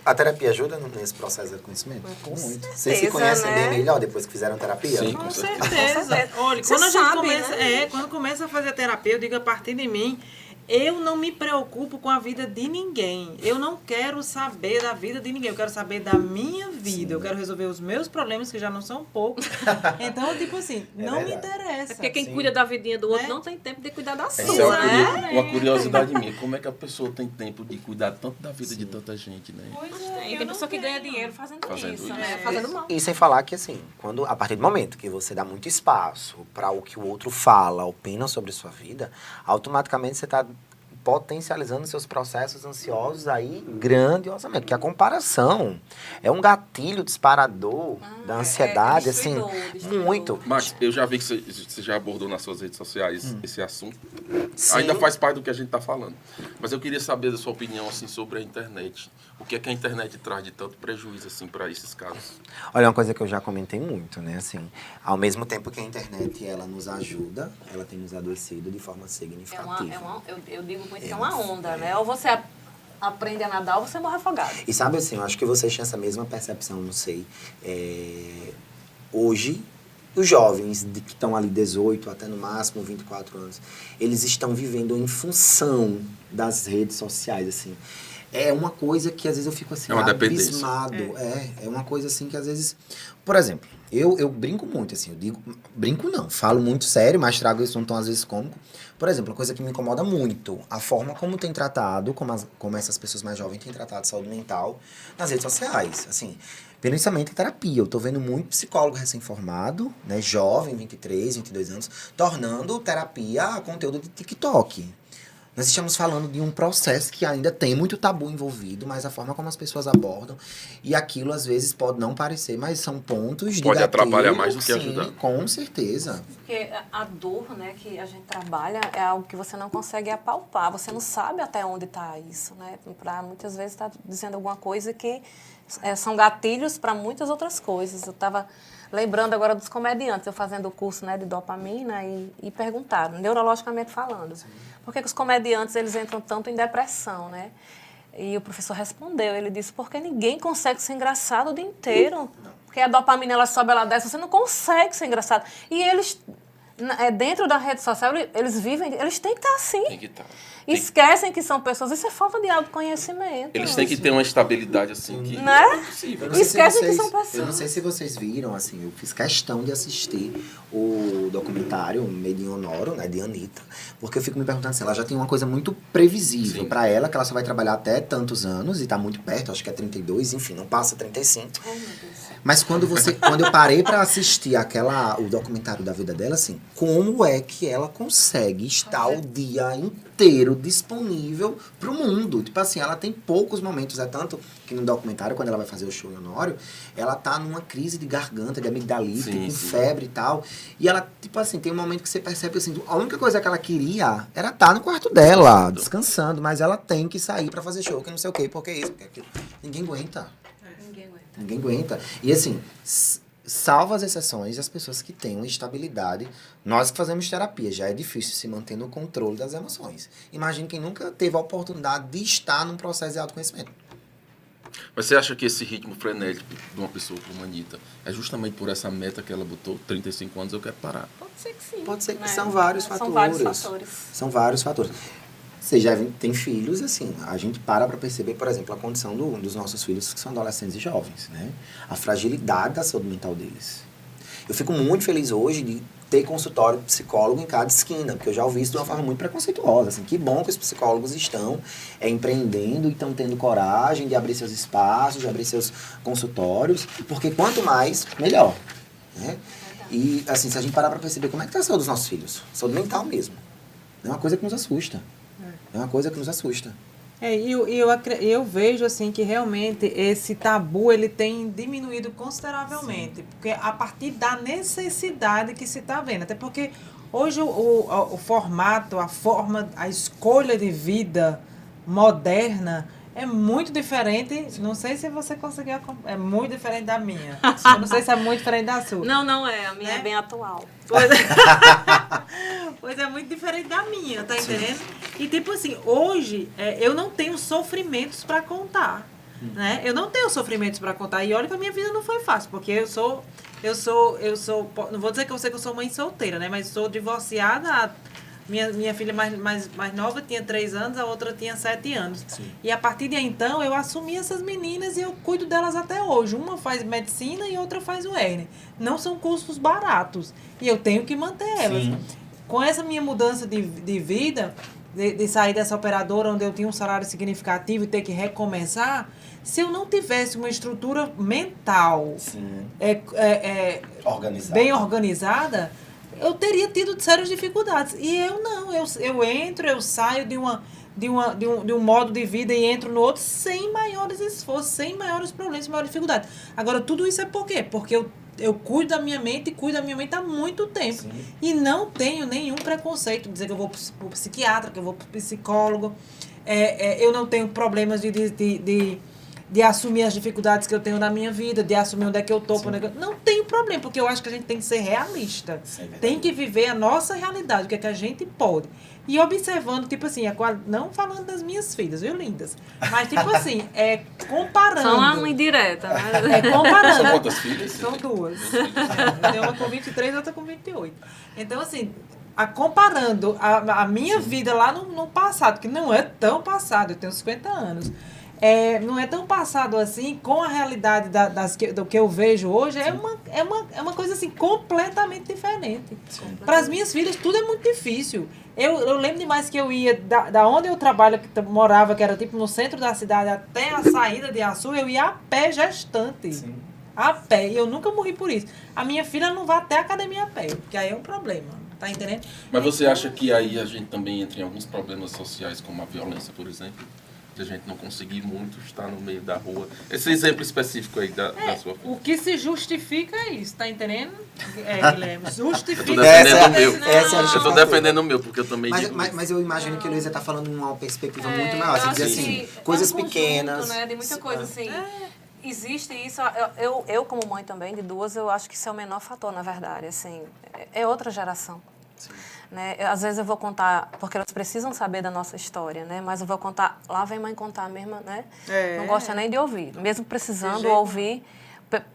A terapia ajuda nesse processo de conhecimento? Muito. Vocês se conhecem né? bem melhor depois que fizeram terapia? Sim, Com com certeza. Olha, Você quando a gente sabe, começa, né? quando começa a fazer a terapia, eu digo a partir de mim, eu não me preocupo com a vida de ninguém. Eu não quero saber da vida de ninguém. Eu quero saber da minha vida. Sim. Eu quero resolver os meus problemas, que já não são poucos. Então, tipo assim, não me interessa. Porque quem Sim. cuida da vidinha do outro Né? não tem tempo de cuidar da Essa é sua, né? uma curiosidade minha. Como é que a pessoa tem tempo de cuidar tanto da vida de tanta gente, né? Pois Tem eu pessoa não que ganha tenho. dinheiro fazendo Fazendo isso, isso. né? Fazendo mal. E sem falar que, assim, a partir do momento que você dá muito espaço para o que o outro fala, opina sobre sua vida, automaticamente você está potencializando seus processos ansiosos aí grandiosamente. Porque a comparação é um gatilho disparador da ansiedade, assim, destruidor. muito. Mas eu já vi que você já abordou nas suas redes sociais esse assunto. Sim. Ainda faz parte do que a gente está falando. Mas eu queria saber da sua opinião assim, sobre a internet. O que é que a internet traz de tanto prejuízo assim, para esses casos? Olha, uma coisa que eu já comentei muito, né? Assim, ao mesmo tempo que a internet ela nos ajuda, ela tem nos adoecido de forma significativa. Eu digo muito que é uma onda, né? Ou você aprende a nadar ou você morre afogado. E sabe assim, eu acho que vocês têm essa mesma percepção, não sei. Hoje, os jovens que estão ali 18 até no máximo 24 anos, eles estão vivendo em função das redes sociais, assim. É uma coisa que às vezes eu fico assim, É uma dependência. abismado. É uma coisa assim que às vezes... Por exemplo, eu brinco muito, assim, eu digo... Brinco não, falo muito sério, mas trago isso num tom às vezes cômico. Por exemplo, uma coisa que me incomoda muito, a forma como tem tratado, como essas pessoas mais jovens têm tratado saúde mental nas redes sociais, assim... Principalmente em terapia. Eu tô vendo muito psicólogo recém-formado, né, jovem, 23, 22 anos, tornando terapia conteúdo de TikTok. Nós estamos falando de um processo que ainda tem muito tabu envolvido, mas a forma como as pessoas abordam, e aquilo às vezes pode não parecer, mas são pontos de Pode gatilho, atrapalhar mais do que sim, ajudar. Com certeza. Porque a dor, né, que a gente trabalha é algo que você não consegue apalpar. Você não sabe até onde está isso, né? Muitas vezes está dizendo alguma coisa que são gatilhos para muitas outras coisas. Eu estava lembrando agora dos comediantes, eu fazendo o curso, né, de dopamina e perguntaram, neurologicamente falando, por que os comediantes eles entram tanto em depressão, né? E o professor respondeu, ele disse, porque ninguém consegue ser engraçado o dia inteiro. Porque a dopamina, ela sobe, ela desce, você não consegue ser engraçado. E eles, dentro da rede social, eles vivem, eles têm que estar assim. Tem que estar. Esquecem que são pessoas, isso é falta de autoconhecimento. Eles têm que ter uma estabilidade assim que Né? é possível. Eu não sei se Esquecem que vocês- são pessoas. Eu não sei se vocês viram, assim, eu fiz questão de assistir o documentário Made in Honoro, né, de Anitta, porque eu fico me perguntando se ela já tem uma coisa muito previsível Sim. pra ela, que ela só vai trabalhar até tantos anos, e tá muito perto, acho que é 32, enfim, não passa 35. Oh, meu Deus. Mas quando eu parei pra assistir o documentário da vida dela, assim, como é que ela consegue estar o dia inteiro disponível pro mundo? Tipo assim, ela tem poucos momentos, é tanto que no documentário, quando ela vai fazer o show em Honório, ela tá numa crise de garganta, de amigdalite, Sim, com sim. febre e tal. E ela, tipo assim, tem um momento que você percebe assim, a única coisa que ela queria era estar no quarto dela, descansando, mas ela tem que sair pra fazer show, que não sei o quê, porque isso, porque aquilo. Ninguém aguenta. Ninguém aguenta. Ninguém aguenta. E assim, salvo as exceções, as pessoas que têm uma estabilidade, nós que fazemos terapia, já é difícil se manter no controle das emoções. Imagine quem nunca teve a oportunidade de estar num processo de autoconhecimento. Mas você acha que esse ritmo frenético de uma pessoa como a Anitta é justamente por essa meta que ela botou, 35 anos, eu quero parar? Pode ser que sim. Pode ser que né? são vários fatores. São vários fatores. São vários fatores. Você já tem filhos, assim, a gente para perceber, por exemplo, a condição dos nossos filhos que são adolescentes e jovens, né? A fragilidade da saúde mental deles. Eu fico muito feliz hoje de ter consultório psicólogo em cada esquina, porque eu já ouvi isso de uma forma muito preconceituosa, assim, que bom que os psicólogos estão empreendendo e estão tendo coragem de abrir seus espaços, de abrir seus consultórios, porque quanto mais, melhor, né? E, assim, se a gente parar para perceber como é que está a saúde dos nossos filhos, saúde mental mesmo, é uma coisa que nos assusta. É uma coisa que nos assusta. Eu vejo assim que realmente esse tabu ele tem diminuído consideravelmente. Sim. Porque a partir da necessidade que se está vendo. Até porque hoje o formato, a forma, a escolha de vida moderna é muito diferente. Não sei se você conseguiu. É muito diferente da minha. Eu não sei se é muito diferente da sua. Não é. A minha é bem atual. Pois é muito diferente da minha, tá entendendo? E tipo assim, hoje eu não tenho sofrimentos para contar, né? Eu não tenho sofrimentos para contar. E olha que a minha vida não foi fácil, porque eu sou, não vou dizer que eu sou mãe solteira, né? Mas sou divorciada. Minha filha mais nova tinha 3 anos, a outra tinha 7 anos. Sim. E a partir de então eu assumi essas meninas e eu cuido delas até hoje. Uma faz medicina e outra faz o ERN. Não são custos baratos. E eu tenho que manter elas. Sim. Com essa minha mudança de vida, de sair dessa operadora onde eu tinha um salário significativo e ter que recomeçar, se eu não tivesse uma estrutura mental bem organizada, eu teria tido sérias dificuldades. E eu não. Eu saio de um modo de vida e entro no outro sem maiores esforços, sem maiores problemas, sem maiores dificuldades. Agora, tudo isso é por quê? Porque eu cuido da minha mente e cuido da minha mente há muito tempo. Sim. E não tenho nenhum preconceito de dizer que eu vou para o psiquiatra, que eu vou para o psicólogo. Eu não tenho problemas de assumir as dificuldades que eu tenho na minha vida, de assumir onde é que eu estou. Não tenho problema, porque eu acho que a gente tem que ser realista. Tem que viver a nossa realidade, o que é que a gente pode. E observando, tipo assim, não falando das minhas filhas, viu, lindas? Mas, tipo assim, comparando. São uma indireta, né? Comparando. São quantas filhas? São 2. Tem uma com 23 e outra com 28. Então, assim, comparando a minha vida lá no passado, que não é tão passado, eu tenho 50 anos. Não é tão passado assim com a realidade do que eu vejo hoje. É uma coisa assim completamente diferente. Para as minhas filhas tudo é muito difícil. Eu lembro demais que eu ia da onde eu trabalho, que morava, que era tipo no centro da cidade, até a saída de Açu, eu ia a pé gestante. Sim. A pé. E eu nunca morri por isso. A minha filha não vai até a academia a pé, porque aí é um problema. Tá entendendo? Mas você acha que aí a gente também entra em alguns problemas sociais, como a violência, por exemplo? De a gente não conseguir muito estar no meio da rua. Esse exemplo específico aí da sua filha. O que se justifica é isso, tá entendendo? Guilherme, justifica. Eu tô defendendo o meu. Eu tô defendendo o meu, porque eu também digo mas eu imagino que a Luísa tá falando numa perspectiva muito maior. Você diz assim, coisas pequenas. Né, de muita coisa, assim. Existe isso, eu como mãe também, de 2, eu acho que isso é o menor fator, na verdade, assim, é outra geração. Sim. Né? Às vezes eu vou contar, porque elas precisam saber da nossa história, né? Mas eu vou contar, lá vem mãe contar mesmo, né? Não gosta nem de ouvir, mesmo precisando ouvir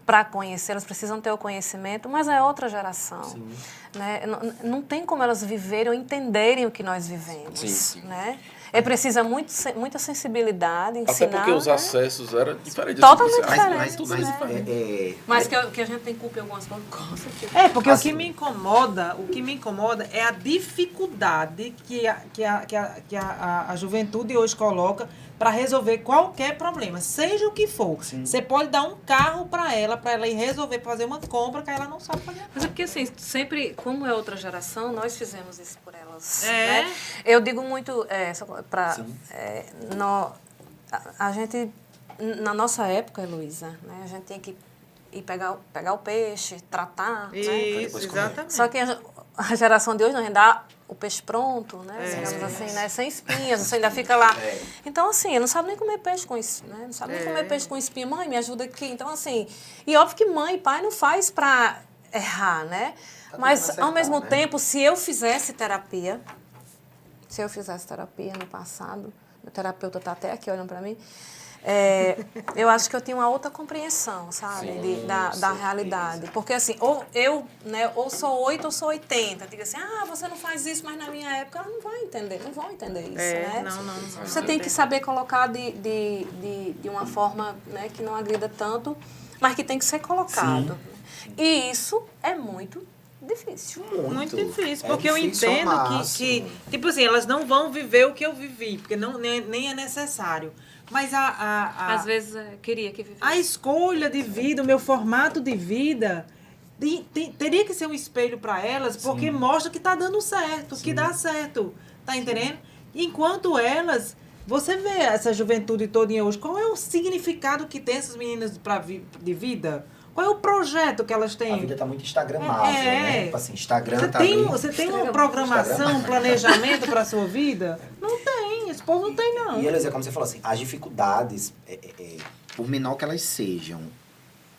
para conhecer, elas precisam ter o conhecimento, mas é outra geração. Sim. Né? Não tem como elas viverem ou entenderem o que nós vivemos. Sim. Né? Precisa muita sensibilidade, ensinar. Até porque os acessos eram diferentes. Totalmente diferentes. Mas que a gente tem culpa em algumas coisas. Porque o que me incomoda é a dificuldade que a juventude hoje coloca para resolver qualquer problema, seja o que for. Sim. Você pode dar um carro para ela ir resolver, fazer uma compra que ela não sabe fazer. Mas é porque, assim, sempre, como é outra geração, nós fizemos isso por elas. Né? Eu digo muito a gente, na nossa época, Heloísa, né, a gente tinha que ir pegar o peixe, tratar. Isso, né? Exatamente. Só que a geração de hoje não, a gente dá o peixe pronto, né? Digamos assim, né? Sem espinhas, você ainda fica lá. Então, assim, eu não sabe nem comer peixe com isso, né? Não sabe nem comer peixe com espinha. Mãe, me ajuda aqui. Então, assim, e óbvio que mãe e pai não faz para errar, né? Mas, ao mesmo tempo, se eu fizesse terapia no passado, meu terapeuta está até aqui olhando para mim, eu acho que eu tinha uma outra compreensão, sabe, da realidade. Porque assim, ou eu, né, ou sou 8 ou sou 80. Diga assim, você não faz isso, mas na minha época ela não vai entender, não vão entender isso, né? Não. Você tem que saber colocar de uma forma, né, que não agrida tanto, mas que tem que ser colocado. E isso é muito difícil. Muito difícil, porque eu difícil ao entendo que, máximo. tipo assim, elas não vão viver o que eu vivi, porque nem é necessário. Mas Às vezes queria que vivesse. a escolha de vida, o meu formato de vida, teria que ser um espelho para elas, porque mostra que está dando certo, que dá certo. Tá entendendo? Enquanto elas, você vê essa juventude toda hoje, qual é o significado que tem essas meninas de vida? Qual é o projeto que elas têm? A vida tá muito instagramável, né? Tipo assim, Instagram Você tem uma programação, um planejamento para a sua vida? Não tem, esse povo não tem, não. E, Elisa, como você falou assim, as dificuldades, por menor que elas sejam,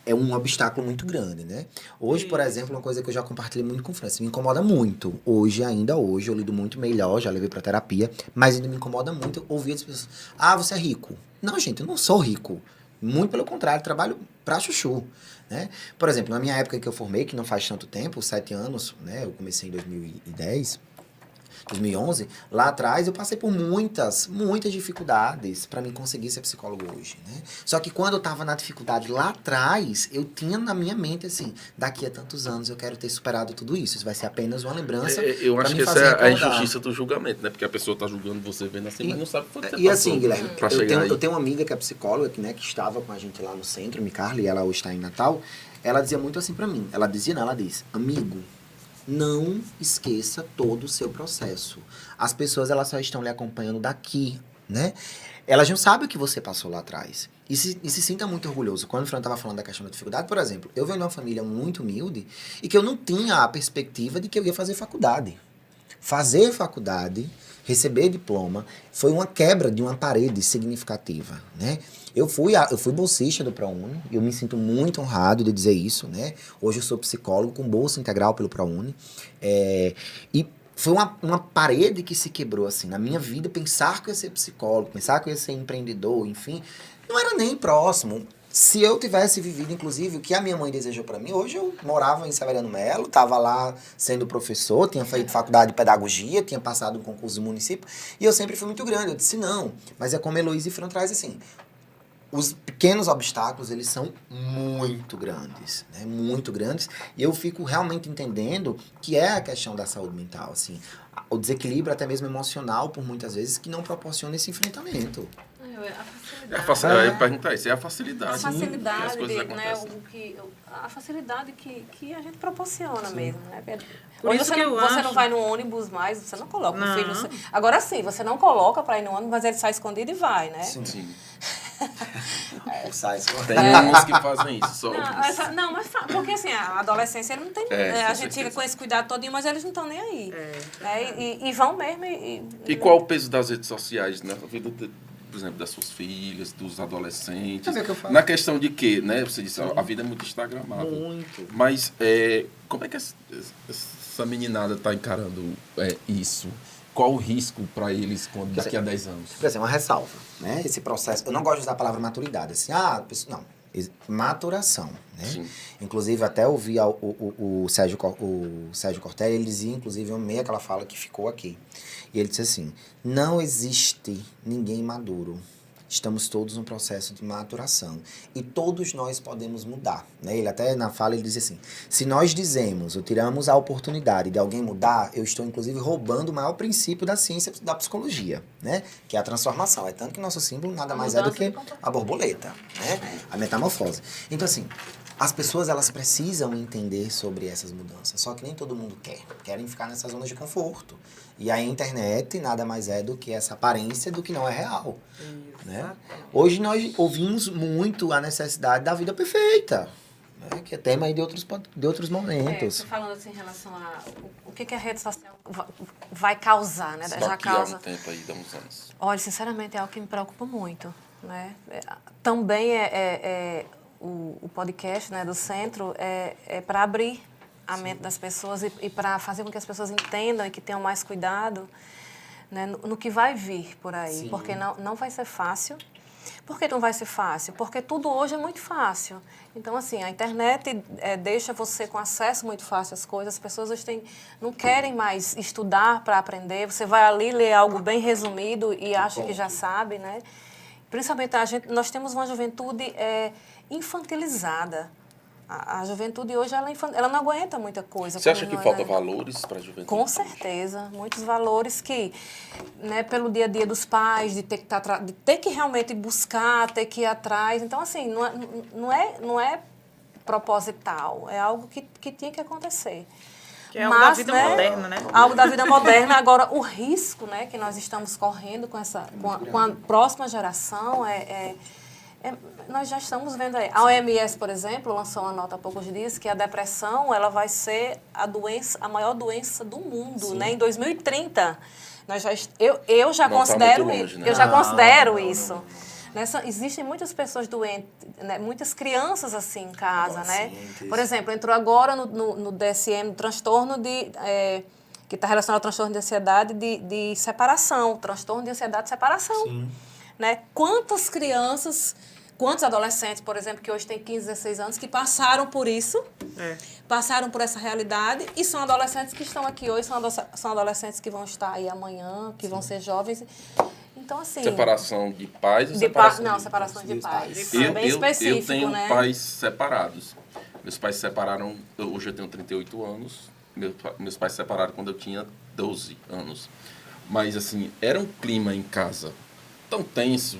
é um obstáculo muito grande, né? Hoje, por exemplo, uma coisa que eu já compartilhei muito com o Francis, me incomoda muito. Hoje, eu lido muito melhor, já levei pra terapia, mas ainda me incomoda muito ouvir as pessoas, você é rico. Não, gente, eu não sou rico. Muito pelo contrário, trabalho pra chuchu, né? Por exemplo, na minha época que eu formei, que não faz tanto tempo, 7 anos, né? Eu comecei em 2010... 2011, lá atrás eu passei por muitas dificuldades para mim conseguir ser psicólogo hoje, né? Só que quando eu tava na dificuldade lá atrás, eu tinha na minha mente assim, daqui a tantos anos eu quero ter superado tudo isso. Isso vai ser apenas uma lembrança. Eu acho que essa é a injustiça do julgamento, né? Porque a pessoa tá julgando você vendo assim, mas não sabe o que você E assim, Guilherme, eu tenho uma amiga que é psicóloga, né, que estava com a gente lá no centro, Micarly, ela hoje está em Natal. Ela dizia muito assim para mim. Ela diz, amigo, não esqueça todo o seu processo. As pessoas, elas só estão lhe acompanhando daqui, né? Elas não sabem o que você passou lá atrás. E se sinta muito orgulhoso. Quando o Fran estava falando da questão da dificuldade, por exemplo, eu venho de uma família muito humilde e que eu não tinha a perspectiva de que eu ia fazer faculdade. Fazer faculdade, receber diploma, foi uma quebra de uma parede significativa, né? Eu fui bolsista do ProUni, eu me sinto muito honrado de dizer isso, né? Hoje eu sou psicólogo com bolsa integral pelo ProUni. E foi uma parede que se quebrou, assim, na minha vida. Pensar que eu ia ser psicólogo, pensar que eu ia ser empreendedor, enfim, não era nem próximo. Se eu tivesse vivido, inclusive, o que a minha mãe desejou para mim, hoje eu morava em Severiano Melo, estava lá sendo professor, tinha feito faculdade de pedagogia, tinha passado um concurso do município, e eu sempre fui muito grande. Eu disse, não, mas é como a Heloísa e Fran traz assim, os pequenos obstáculos, eles são muito grandes, né? Muito grandes. E eu fico realmente entendendo que é a questão da saúde mental, assim, o desequilíbrio até mesmo emocional, por muitas vezes, que não proporciona esse enfrentamento. A facilidade. Eu ia perguntar isso, é a facilidade. A facilidade, as coisas né, acontecem. a facilidade que a gente proporciona mesmo, né? Por Hoje isso você, que não, eu você acho- não vai no ônibus mais, você não coloca Não. o filho. Agora sim, você não coloca para ir no ônibus, mas ele sai escondido e vai, né? Sim. Sai, Tem uns que fazem isso, só. Porque assim, a adolescência ele não tem. É, a com gente certeza. fica com esse cuidado todinho, mas eles não estão nem aí. Né? E vão mesmo. E qual o peso das redes sociais na vida, por exemplo, das suas filhas, dos adolescentes? Sabe o que eu falo? Na questão de quê, né? Você disse, a vida é muito instagramável. Muito. Mas como é que essa meninada está encarando isso? Qual o risco para eles daqui a 10 anos? Por exemplo, uma ressalva, né? Esse processo, eu não gosto de usar a palavra maturidade, assim, não, maturação, né? Sim. Inclusive, até ouvi o Sérgio Cortelli, ele dizia, inclusive, eu amei aquela fala que ficou aqui. E ele disse assim, não existe ninguém maduro. Estamos todos num processo de maturação. E todos nós podemos mudar, né? Ele até na fala ele diz assim, se nós dizemos ou tiramos a oportunidade de alguém mudar, eu estou inclusive roubando o maior princípio da ciência da psicologia, né? Que é a transformação. É tanto que nosso símbolo nada mais é do que a borboleta, né? A metamorfose. Então assim, as pessoas elas precisam entender sobre essas mudanças, só que nem todo mundo querem ficar nessa zona de conforto. E a internet nada mais é do que essa aparência do que não é real. Né? Hoje nós ouvimos muito a necessidade da vida perfeita, né? Que é tema aí de outros momentos. Estou falando assim em relação a o que a rede social vai causar, né? Já Daqui a causa. um tempo aí, dá uns anos. Olha, sinceramente, é algo que me preocupa muito, né? Também o podcast, né, do centro é para abrir a mente das pessoas e para fazer com que as pessoas entendam e que tenham mais cuidado, né, no que vai vir por aí. Sim. Porque não vai ser fácil. Por que não vai ser fácil? Porque tudo hoje é muito fácil. Então, assim, a internet deixa você com acesso muito fácil às coisas. As pessoas hoje não querem mais estudar para aprender. Você vai ali ler algo bem resumido e acha que já sabe, né? Principalmente, nós temos uma juventude infantilizada. A juventude hoje, ela não aguenta muita coisa. Você acha que falta valores para a juventude? Com certeza. Muitos valores que, né, pelo dia a dia dos pais, de ter que realmente buscar, ter que ir atrás. Então, assim, não é proposital. É algo que tinha que acontecer. Que é algo da vida moderna, né? Algo da vida moderna. Agora, o risco, né, que nós estamos correndo com a próxima geração nós já estamos vendo aí. A OMS, por exemplo, lançou uma nota há poucos dias que a depressão ela vai ser a maior doença do mundo, né? Em 2030. Eu já considero isso. Eu já considero isso. Existem muitas pessoas doentes, né? Muitas crianças assim em casa, né? Por exemplo, entrou agora no DSM, transtorno que está relacionado ao transtorno de ansiedade de separação, transtorno de ansiedade de separação. Sim. Né? Quantos adolescentes, por exemplo, que hoje têm 15, 16 anos, que passaram por isso, passaram por essa realidade e são adolescentes que estão aqui hoje, são adolescentes que vão estar aí amanhã, que vão ser jovens. Então, assim... Separação de pais ou separação de pais. Eu, bem específico, eu tenho né? pais separados. Meus pais se separaram, hoje eu tenho 38 anos, meus pais se separaram quando eu tinha 12 anos. Mas, assim, era um clima em casa tão tenso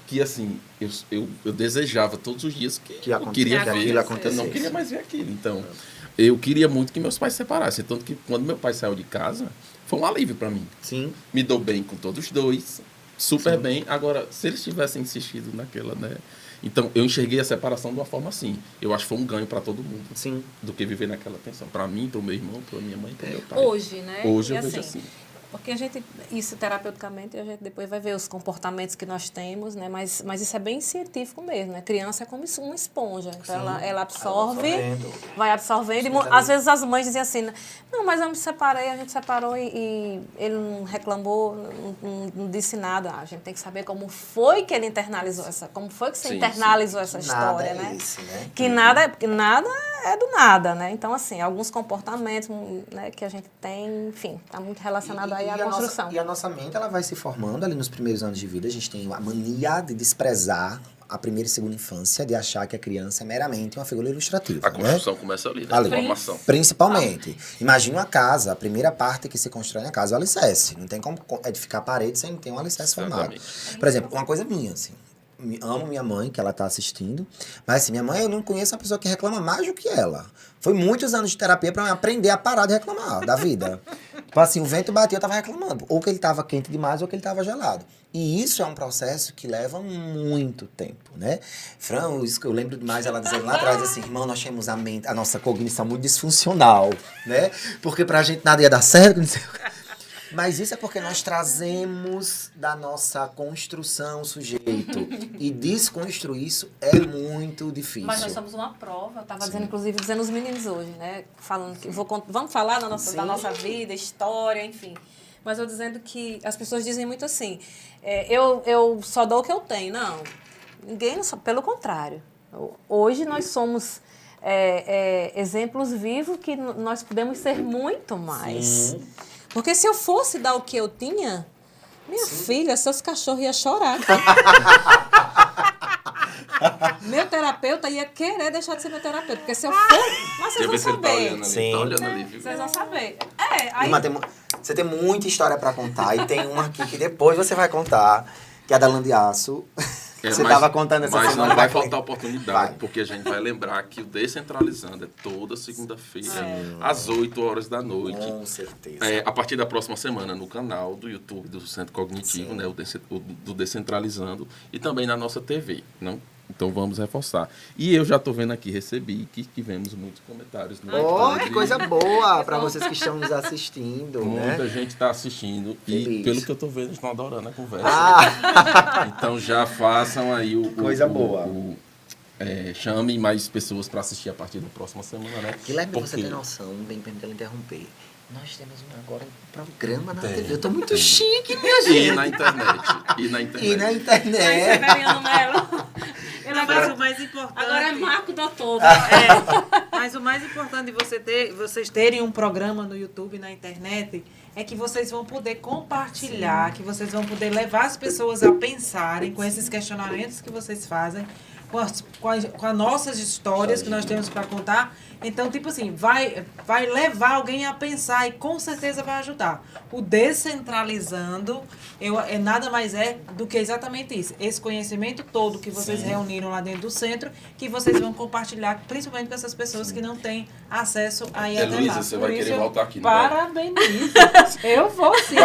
que, assim, eu desejava todos os dias que eu queria ver. Eu não queria mais ver aquilo. Então, eu queria muito que meus pais se separassem. Tanto que, quando meu pai saiu de casa, foi um alívio para mim. Sim. Me dou bem com todos os dois, super bem. Agora, se eles tivessem insistido naquela, né? Então, eu enxerguei a separação de uma forma assim. Eu acho que foi um ganho para todo mundo. Sim. Do que viver naquela tensão. Para mim, para o meu irmão, para minha mãe, para o meu pai. Hoje, né? Hoje eu E vejo assim. Porque isso terapeuticamente, a gente depois vai ver os comportamentos que nós temos, né? Mas isso é bem científico mesmo, né? Criança é como uma esponja. Então, ela absorve, vai absorvendo. E, às vezes as mães dizem assim, não, mas eu me separei, a gente separou e ele não reclamou, não disse nada. A gente tem que saber como foi que ele internalizou como foi que você internalizou essa história, né? Né? Que nada é do nada, né? Então, assim, alguns comportamentos, né, que a gente tem, enfim, está muito relacionado aí à construção. E a nossa mente, ela vai se formando ali nos primeiros anos de vida. A gente tem a mania de desprezar a primeira e segunda infância, de achar que a criança é meramente uma figura ilustrativa. A construção começa ali, né? Ali. Formação. Principalmente. Imagina uma casa, a primeira parte que se constrói na casa é o alicerce. Não tem como edificar parede sem ter um alicerce formado. Por exemplo, uma coisa minha, assim. Amo minha mãe, que ela tá assistindo. Mas assim, minha mãe, eu não conheço uma pessoa que reclama mais do que ela. Foi muitos anos de terapia pra eu aprender a parar de reclamar da vida. Tipo assim, o vento batia, eu tava reclamando. Ou que ele tava quente demais, ou que ele tava gelado. E isso é um processo que leva muito tempo, né? Fran, isso que eu lembro demais ela dizendo lá atrás, assim, irmão, nós tínhamos a nossa cognição muito disfuncional, né? Porque pra gente nada ia dar certo, não sei o que. Mas isso é porque nós trazemos da nossa construção o sujeito. E desconstruir isso é muito difícil. Mas nós somos uma prova. Eu estava dizendo aos meninos hoje, né? Falando que vamos falar da nossa vida, história, enfim. Mas eu dizendo que as pessoas dizem muito assim, eu só dou o que eu tenho. Não, ninguém, pelo contrário. Hoje nós somos exemplos vivos que nós podemos ser muito mais. Sim. Porque se eu fosse dar o que eu tinha, minha filha, seus cachorros iam chorar. Meu terapeuta ia querer deixar de ser meu terapeuta. Porque se eu for... Mas vocês vão saber. Tá olhando ali, viu? Vocês vão saber. Aí... Você tem muita história pra contar. E tem uma aqui que depois você vai contar, que é da Lã de Aço. Você estava contando essa semana. Mas não vai faltar oportunidade, porque a gente vai lembrar que o Descentralizando é toda segunda-feira, às 8 horas da noite. Com certeza. A partir da próxima semana, no canal do YouTube do Centro Cognitivo, né, do Descentralizando, e também na nossa TV, não? Então vamos reforçar. E eu já estou vendo aqui, recebi que tivemos muitos comentários no YouTube. Que coisa boa para vocês que estão nos assistindo. Muita gente está assistindo. Feliz. E pelo que eu estou vendo, estão adorando a conversa. Então já façam aí coisa boa. Chamem mais pessoas para assistir a partir da próxima semana, né? Guilherme, você tem noção, bem permitindo interromper, Nós temos agora um programa na TV. Eu tô muito chique, minha gente. E na internet. E na Mas internet. Severiano Melo. Mas o mais importante... Agora é Marco Doutor. Mas o mais importante de vocês terem um programa no YouTube, na internet, é que vocês vão poder compartilhar, que vocês vão poder levar as pessoas a pensarem com esses questionamentos que vocês fazem, com as nossas histórias que nós temos para contar. Então, tipo assim, vai levar alguém a pensar e com certeza vai ajudar. O descentralizando nada mais é do que exatamente isso. Esse conhecimento todo que vocês reuniram lá dentro do centro, que vocês vão compartilhar, principalmente com essas pessoas que não têm acesso aí até Luísa, lá. você Por vai isso, querer voltar aqui, não vai? parabenizo. Eu vou sim.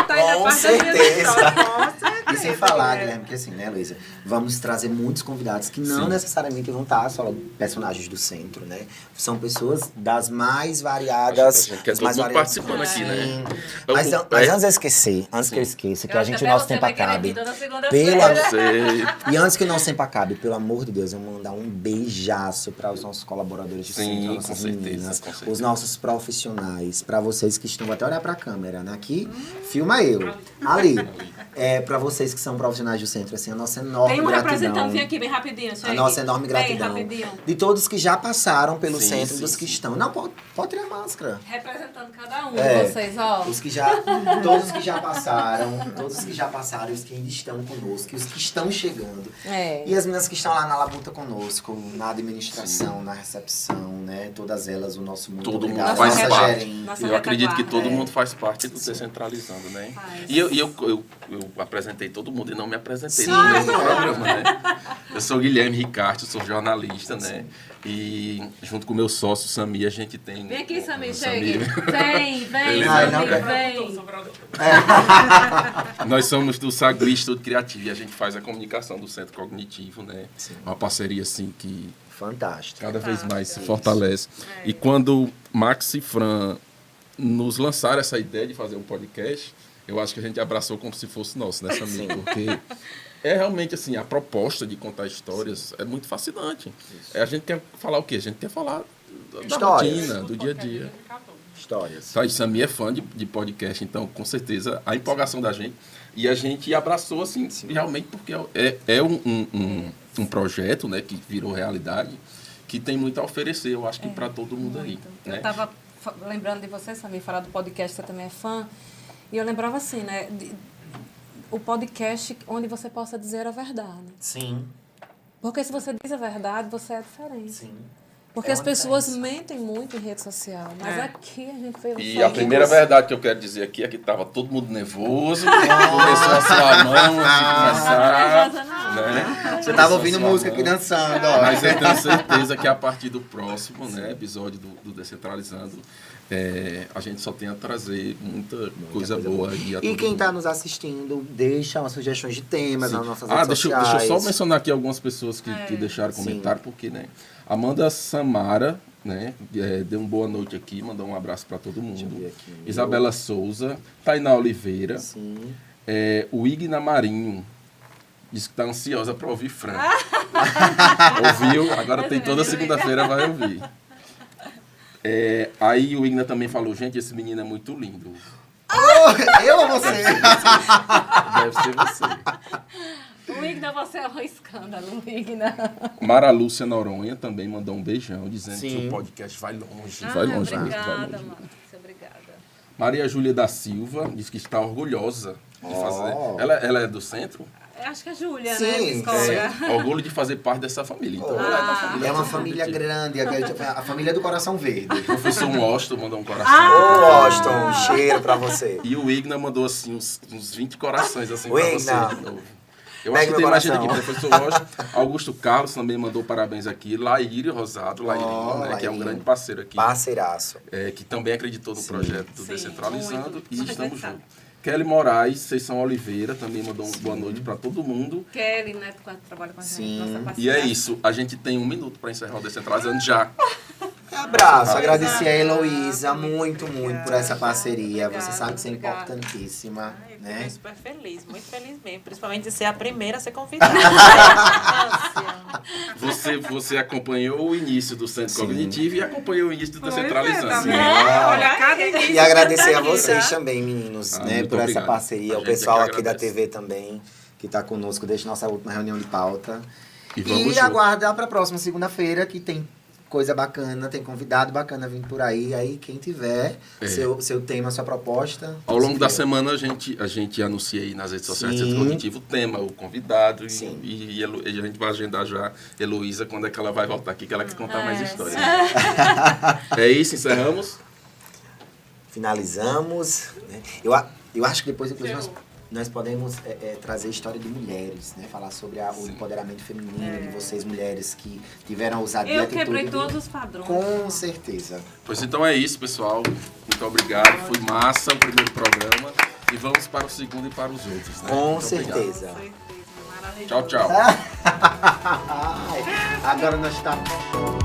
Tá aí na Com parte da minha certeza. história. Com certeza. E sem falar, Guilherme, que assim, né, Luísa? Vamos trazer muitos convidados que não necessariamente vão estar só personagens do centro, né? São pessoas das mais variadas. A gente quer das todo mais mundo variadas. participando aqui, né? Mas antes de eu esquecer, que eu esqueça, que a gente, o nosso tempo acabe. Sei. E antes que o nosso tempo acabe, pelo amor de Deus, eu vou mandar um beijaço para os nossos colaboradores de centro, Sim, nossas com certeza, meninas, com certeza. os nossos profissionais, para vocês que estão, vou até olhar para a câmera, né? Aqui, filma eu, ali. Para vocês que são profissionais do centro, assim, a nossa enorme Tem um gratidão. representante, vem aqui bem rapidinho. A nossa enorme gratidão. De todos que já passaram pelo Sim, centro, sim, dos que sim. estão. Não, pode tirar a máscara. Representando cada um É. de vocês, ó. Todos que já passaram, e os que ainda estão conosco, e os que estão chegando. É. E as meninas que estão lá na labuta conosco, na administração, na recepção, né? Todas elas, o nosso muito Todo mundo obrigado. faz Nossa parte. gerente. Nossa Eu acredito que retaguarda. todo mundo faz parte do Descentralizando, né? Faz. E eu apresentei todo mundo e não me apresentei Sim, no mesmo é. programa, né? Eu sou Guilherme Ricardo, sou jornalista, né? E junto com o meu sócio, Sami, a gente tem... Vem aqui, Samir, Samir. chegue. Vem, Ai, não, Samir, cara. vem. Nós somos do Sagui Estudo Criativo e a gente faz a comunicação do Centro Cognitivo, né? Sim. Uma parceria, assim, que Fantástico. cada vez mais se fortalece. E quando Max e Fran nos lançaram essa ideia de fazer um podcast, eu acho que a gente abraçou como se fosse nosso, né, Samir? Porque é realmente assim, a proposta de contar histórias é muito fascinante. A gente quer falar o quê? A gente quer falar da Histórias. rotina, do dia a dia. Histórias. Sabe, Samir é fã de podcast, então com certeza a empolgação da gente. E a gente abraçou assim, realmente, porque é um projeto, né, que virou realidade, que tem muito a oferecer, eu acho que para todo mundo aí. Eu Né? estava lembrando de você, Samir, falar do podcast, você também é fã. E eu lembrava assim, né? O podcast onde você possa dizer a verdade. Sim, Porque se você diz a verdade, você é diferente. sim. Porque É as uma pessoas diferença. mentem muito em rede social. Mas aqui a gente foi... E foi a aqui primeira com- verdade que eu quero dizer aqui é que estava todo mundo nervoso, começou a suar a mão antes de começar. Né? Você tava ouvindo música aqui dançando, ó. Mas eu tenho certeza que a partir do próximo, né, episódio do Descentralizando, a gente só tem a trazer muita coisa boa aí a E todo quem mundo. está nos assistindo, deixa umas sugestões de temas nas nossas Ah, redes deixa sociais. eu só mencionar aqui algumas pessoas que deixaram Sim. comentário, porque, né? Amanda Samara, né? Deu uma boa noite aqui, mandou um abraço para todo eu mundo. ver aqui. Isabela Souza, Tainá Oliveira, Sim. o Igna Marinho, disse que está ansiosa para ouvir Fran. Ouviu? Agora tem toda segunda-feira, vai ouvir. Aí o Igna também falou, gente, esse menino é muito lindo. Eu ou você? Deve ser você. O Igna, você é um escândalo, o Igna. Mara Lúcia Noronha também mandou um beijão, dizendo Sim. que o podcast vai longe, vai longe. vai Obrigada, longe. mano. Obrigada. Maria Júlia da Silva diz que está orgulhosa de fazer. Oh. Ela é do centro? Eu acho que é Júlia, Sim, né? Psicóloga. Orgulho de fazer parte dessa família. Então, ela é da família. É uma família grande, a família do Coração Verde. O professor Washington mandou um coração. Ô, Washington, um cheiro pra você. E o Igna mandou assim uns 20 corações assim O pra Igna. você de novo. Eu Pega acho que meu tem mais gente aqui. coração. Professor Washington, Augusto Carlos também mandou parabéns aqui. Laíri Rosado, Lairinho, né, que é um Lairinho. grande parceiro aqui. Parceiraço. Que também acreditou no projeto do Sim, Descentralizando. muito. E Super estamos interessado. juntos. Kelly Moraes, Seição Oliveira, também mandou uma boa noite para todo mundo. Kelly, né? Que trabalha com a gente. Sim. Nossa E parceira. é isso. A gente tem 1 minuto para encerrar o Descentralizando já. Abraço, agradecer a Heloísa muito por essa parceria. Você sabe que isso é Obrigada. importantíssima, Eu né? fiquei super feliz, muito feliz mesmo. Principalmente de ser a primeira a ser convidada. Você acompanhou o início do Centro Cognitivo e acompanhou o início do Descentralizando. Olha, cada início E agradecer a daqui, vocês tá? também, meninos, né, muito por essa obrigado. parceria. A O gente pessoal é que aqui da agradece. TV também, que está conosco desde nossa última reunião de pauta. E vamos E junto. aguarda para a próxima segunda-feira, que tem coisa bacana, tem convidado bacana vindo por aí. Aí, quem tiver seu tema, sua proposta. Ao longo da se semana a gente anuncia aí nas redes sociais do Sim. Centro Cognitivo o tema, o convidado. Sim. E a gente vai agendar já Heloísa quando é que ela vai voltar aqui, que ela quer contar mais histórias. É isso, encerramos. finalizamos. Né? Eu acho que depois, inclusive, nós podemos trazer história de mulheres, né? Falar sobre o empoderamento feminino de vocês, mulheres que tiveram a ousadia. Eu a atitude quebrei de- todos os padrões. Com certeza. Pois então é isso, pessoal. Muito obrigado. Foi massa o primeiro programa. E vamos para o segundo e para os outros. Né? Com Muito obrigado. certeza. Tchau, tchau. Agora nós estamos...